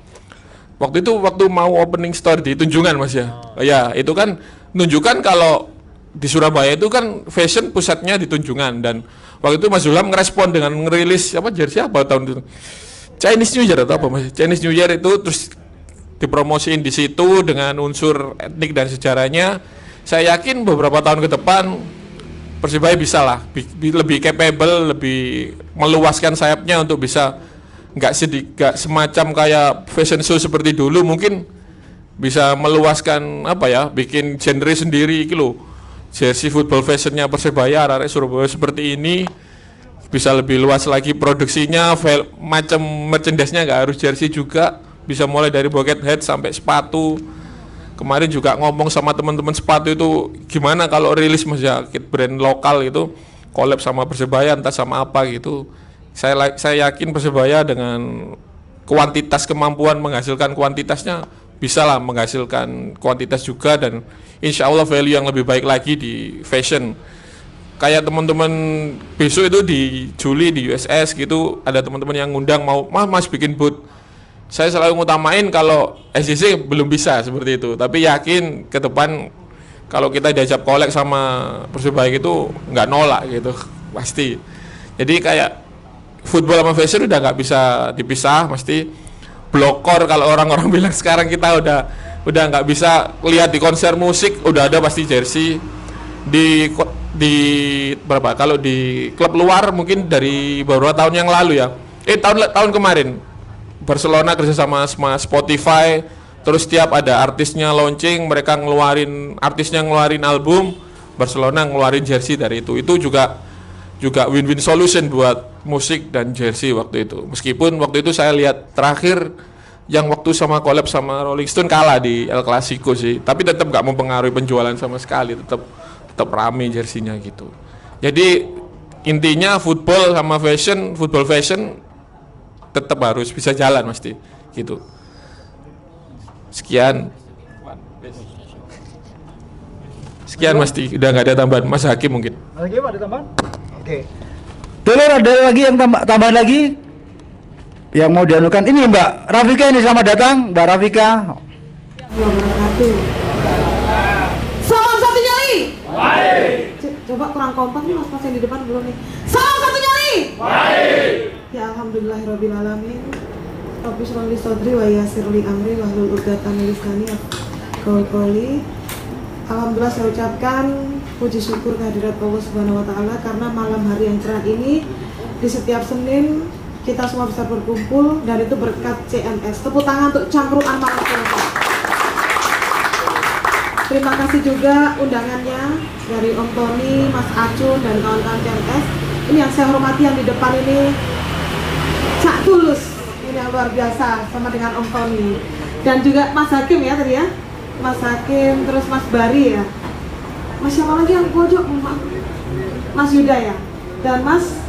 waktu mau opening store di Tunjungan Mas ya, ya itu kan menunjukkan kalau di Surabaya itu kan fashion pusatnya di Tunjungan. Dan waktu itu Mas Sulham ngerespon dengan ngerilis jersey apa tahun itu, Chinese New Year atau apa Mas, Chinese New Year itu, terus dipromosiin di situ dengan unsur etnik dan sejarahnya. Saya yakin beberapa tahun ke depan Persibaya bisa lah lebih capable, lebih meluaskan sayapnya untuk bisa nggak semacam kayak fashion show seperti dulu, mungkin bisa meluaskan bikin genre sendiri gitu. Jersey football fashionnya Persebaya, arek Surabaya seperti ini, bisa lebih luas lagi produksinya, macam merchandise-nya nggak harus jersey juga. bisa mulai dari bucket hat sampai sepatu. Kemarin juga ngomong sama teman-teman sepatu itu gimana kalau rilis Mas ya, brand lokal itu collab sama Persebaya entah sama apa gitu. Saya yakin Persebaya dengan kuantitas kemampuan menghasilkan kuantitasnya bisa lah menghasilkan kuantitas juga, dan insya Allah value yang lebih baik lagi di fashion. Kayak teman-teman besok itu di Juli di USS gitu, ada teman-teman yang ngundang mau mas bikin booth. Saya selalu ngutamain kalau SJC belum bisa seperti itu, tapi yakin ke depan kalau kita diajak kolek sama Persebaya gitu nggak nolak gitu pasti. Jadi kayak football sama fashion udah nggak bisa dipisah, mesti blokor. Kalau orang-orang bilang sekarang kita udah nggak bisa lihat di konser musik udah ada pasti jersey di berapa, kalau di klub luar mungkin dari beberapa tahun yang lalu ya, tahun kemarin Barcelona kerjasama sama Spotify, terus setiap ada artisnya launching mereka artisnya ngeluarin album, Barcelona ngeluarin jersey dari itu juga win-win solution buat musik dan jersey waktu itu. Meskipun waktu itu saya lihat terakhir yang waktu sama collab sama Rolling Stone kalah di El Clasico sih, tapi tetap nggak mempengaruhi penjualan sama sekali, tetap rame jersinya gitu. Jadi intinya football fashion tetap harus bisa jalan mesti gitu. Sekian mesti, udah nggak ada tambahan. Mas Hakim mungkin. Mas Hakim ada tambahan? Oke. Telur ada lagi yang tambahan lagi yang mau dianukan. Ini Mbak Rafika ini, selamat datang Mbak Rafika. Salam satu nyali. Coba kurang kompak nih mas yang di depan belum nih. Salam satu nyali. Ya alhamdulillahirobbilalamin. Rabbi shrah li sadri wa yassir li amri wahlul 'uqdatam min lisani yafqahu qawli. Alhamdulillah saya ucapkan puji syukur kehadirat Allah Subhanahu wa taala karena malam hari yang cerah ini di setiap Senin kita semua bisa berkumpul, dan itu berkat CMS. Tepuk tangan untuk Cangkruan Malam Selasa. Terima kasih juga undangannya dari Om Tony, Mas Acun, dan kawan-kawan CMS. Ini yang saya hormati yang di depan ini Cak Tulus, ini yang luar biasa, sama dengan Om Tony. Dan juga Mas Hakim ya tadi ya, Mas Hakim, terus Mas Bari ya, Mas siapa lagi yang pojok, Mas Yuda ya, dan Mas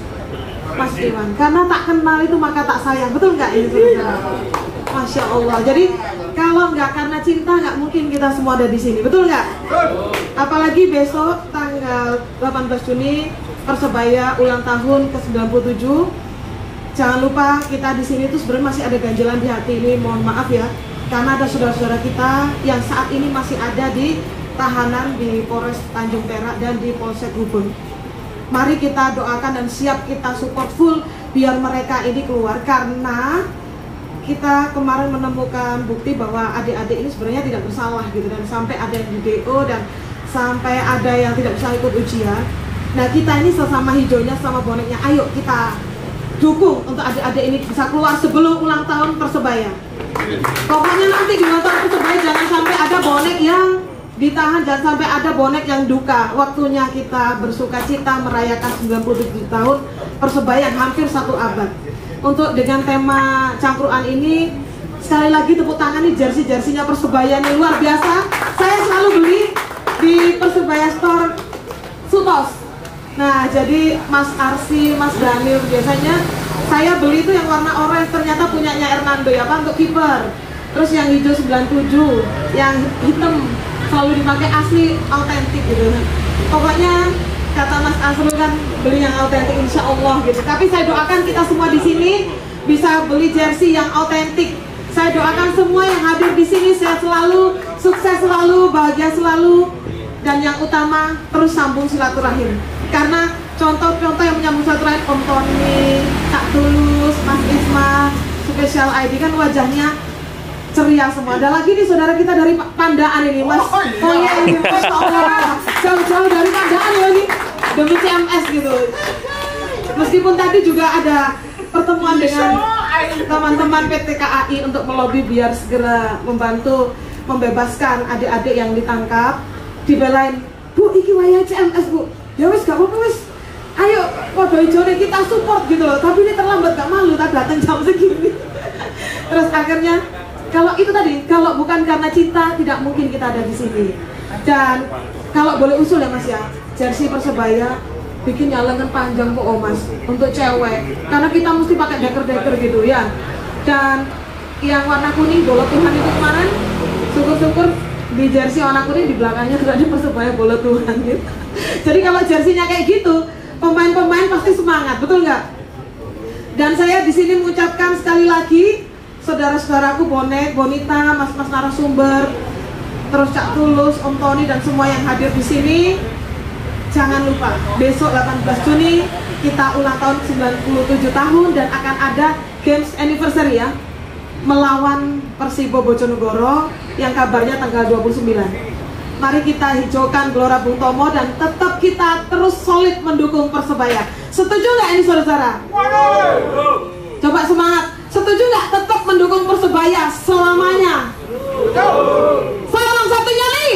Dewan. Karena tak kenal itu maka tak sayang, betul nggak ini saudara? Masya Allah. Jadi kalau nggak karena cinta nggak mungkin kita semua ada di sini, betul nggak? Apalagi besok tanggal 18 Juni Persebaya ulang tahun ke-97. Jangan lupa kita di sini tuh sebenarnya masih ada ganjalan di hati ini. Mohon maaf ya, karena ada saudara-saudara kita yang saat ini masih ada di tahanan di Polres Tanjung Perak dan di Polsek Gubeng. Mari kita doakan dan siap kita support full biar mereka ini keluar, karena kita kemarin menemukan bukti bahwa adik-adik ini sebenarnya tidak bersalah gitu, dan sampai ada yang di DO dan sampai ada yang tidak bisa ikut ujian. Nah kita ini sesama hijaunya sama boneknya, ayo kita dukung untuk adik-adik ini bisa keluar sebelum ulang tahun Persebaya. Pokoknya nanti di ulang tahun Persebaya jangan sampai ada bonek yang ditahan, jangan sampai ada bonek yang duka. Waktunya kita bersuka cita merayakan 97 tahun Persebaya yang hampir 1 abad. Untuk dengan tema Cangkruan ini, sekali lagi tepuk tangan nih, jersey-jersinya Persebaya ini luar biasa. Saya selalu beli di Persebaya Store Sutos. Nah jadi Mas Arsi, Mas Daniel biasanya saya beli itu yang warna orange, ternyata punyanya Hernando ya Pak, untuk kiper. Terus yang hijau 97, yang hitam selalu dipakai, asli autentik gitu. Pokoknya kata Mas Asrul kan beli yang autentik insya Allah gitu. Tapi saya doakan kita semua di sini bisa beli jersey yang autentik. Saya doakan semua yang hadir di sini sehat selalu, sukses selalu, bahagia selalu, dan yang utama terus sambung silaturahim. Karena contoh-contoh yang menyambung silaturahim, Om Tony, Kak Tulus, Mas Isma, Special ID kan wajahnya ceria semua. Ada lagi nih saudara kita dari Pandaan ini, Mas. Oh iya ini, Masya Allah, jauh-jauh dari Pandaan ya ini, demi CMS gitu. Meskipun tadi juga ada pertemuan dengan teman-teman PT KAI untuk melobi biar segera membantu membebaskan adik-adik yang ditangkap. Dibelain, Bu, iki waya CMS Bu. Ya wis gak apa-apa wis. Ayo, waduh hijaunya kita support gitu loh. Tapi ini terlambat, gak malu tak datang jam segini. Terus akhirnya kalau itu tadi, kalau bukan karena cinta tidak mungkin kita ada di sini. Dan kalau boleh usul ya Mas ya, jersey Persebaya bikinnya lengan panjang kok Mas untuk cewek, karena kita mesti pakai deker-deker gitu ya. Dan yang warna kuning bola Tuhan itu kemarin, syukur-syukur di jersey warna kuning di belakangnya sudah ada Persebaya bola Tuhan gitu. Jadi kalau jersinya kayak gitu, pemain-pemain pasti semangat, betul nggak? Dan saya di sini mengucapkan sekali lagi, saudara-saudaraku bonek, bonita, mas-mas narasumber, terus Cak Tulus, Om Tony dan semua yang hadir di sini, jangan lupa besok 18 Juni kita ulang tahun 97 tahun dan akan ada Games Anniversary ya, melawan Persibo Bojonegoro yang kabarnya tanggal 29. Mari kita hijaukan Gelora Bung Tomo dan tetap kita terus solid mendukung Persebaya. Setuju nggak ini saudara-saudara? Coba semangat. Setuju nggak tetap mendukung Persebaya selamanya? Salam satu nyali.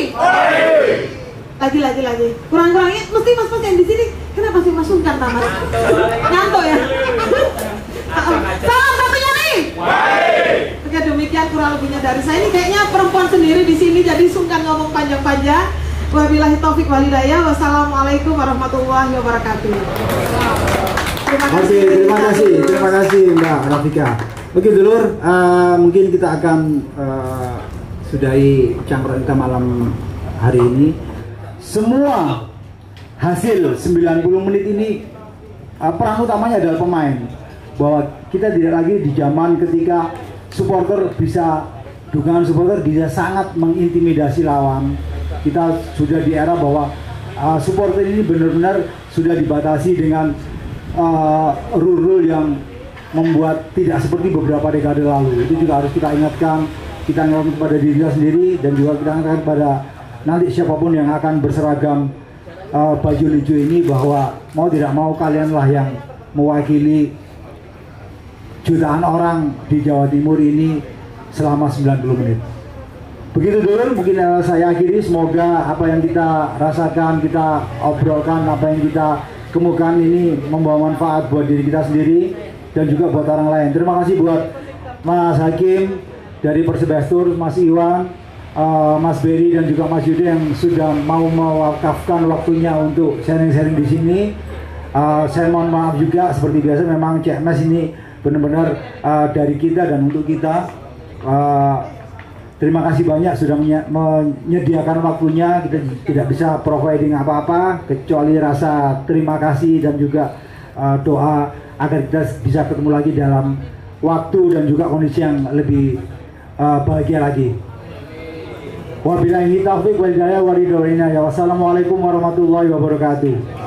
Lagi. Kurang-kurangnya mesti mas-mas yang di sini. Kenapa sih Mas Sungkan tamat? Ngantuk ya? Salam satu nyali. Oke, demikian kurang lebihnya dari saya. Ini kayaknya perempuan sendiri di sini jadi sungkan ngomong panjang-panjang. Wabillahi taufik walhidayah. Wassalamualaikum warahmatullahi wabarakatuh. Terima kasih Mbak Rafika. Oke dulur, mungkin kita akan sudahi cangkruan kita malam hari ini. Semua hasil 90 menit ini peran utamanya adalah pemain. Bahwa kita tidak lagi di zaman ketika dukungan supporter bisa sangat mengintimidasi lawan. Kita sudah di era bahwa supporter ini benar-benar sudah dibatasi dengan rule-rule yang membuat tidak seperti beberapa dekade lalu. Itu juga harus kita ingatkan kepada diri kita sendiri dan juga kita ingatkan kepada nanti siapapun yang akan berseragam baju hijau ini, bahwa mau tidak mau kalianlah yang mewakili jutaan orang di Jawa Timur ini selama 90 menit. Begitu dulu mungkin saya akhiri. Semoga apa yang kita rasakan, kita obrolkan, apa yang kita kemukakan ini membawa manfaat buat diri kita sendiri dan juga buat orang lain. Terima kasih buat Mas Hakim dari Persebastur, Mas Iwan, Mas Berry dan juga Mas Yudi yang sudah mau mewakafkan waktunya untuk sharing-sharing di sini. Saya mohon maaf juga, seperti biasa memang CMS ini benar-benar dari kita dan untuk kita. Terima kasih banyak sudah menyediakan waktunya. Kita tidak bisa providing apa-apa kecuali rasa terima kasih dan juga doa agar kita bisa ketemu lagi dalam waktu dan juga kondisi yang lebih bahagia lagi. Wabillahi taufiq wal hidayah. Wassalamualaikum warahmatullahi wabarakatuh.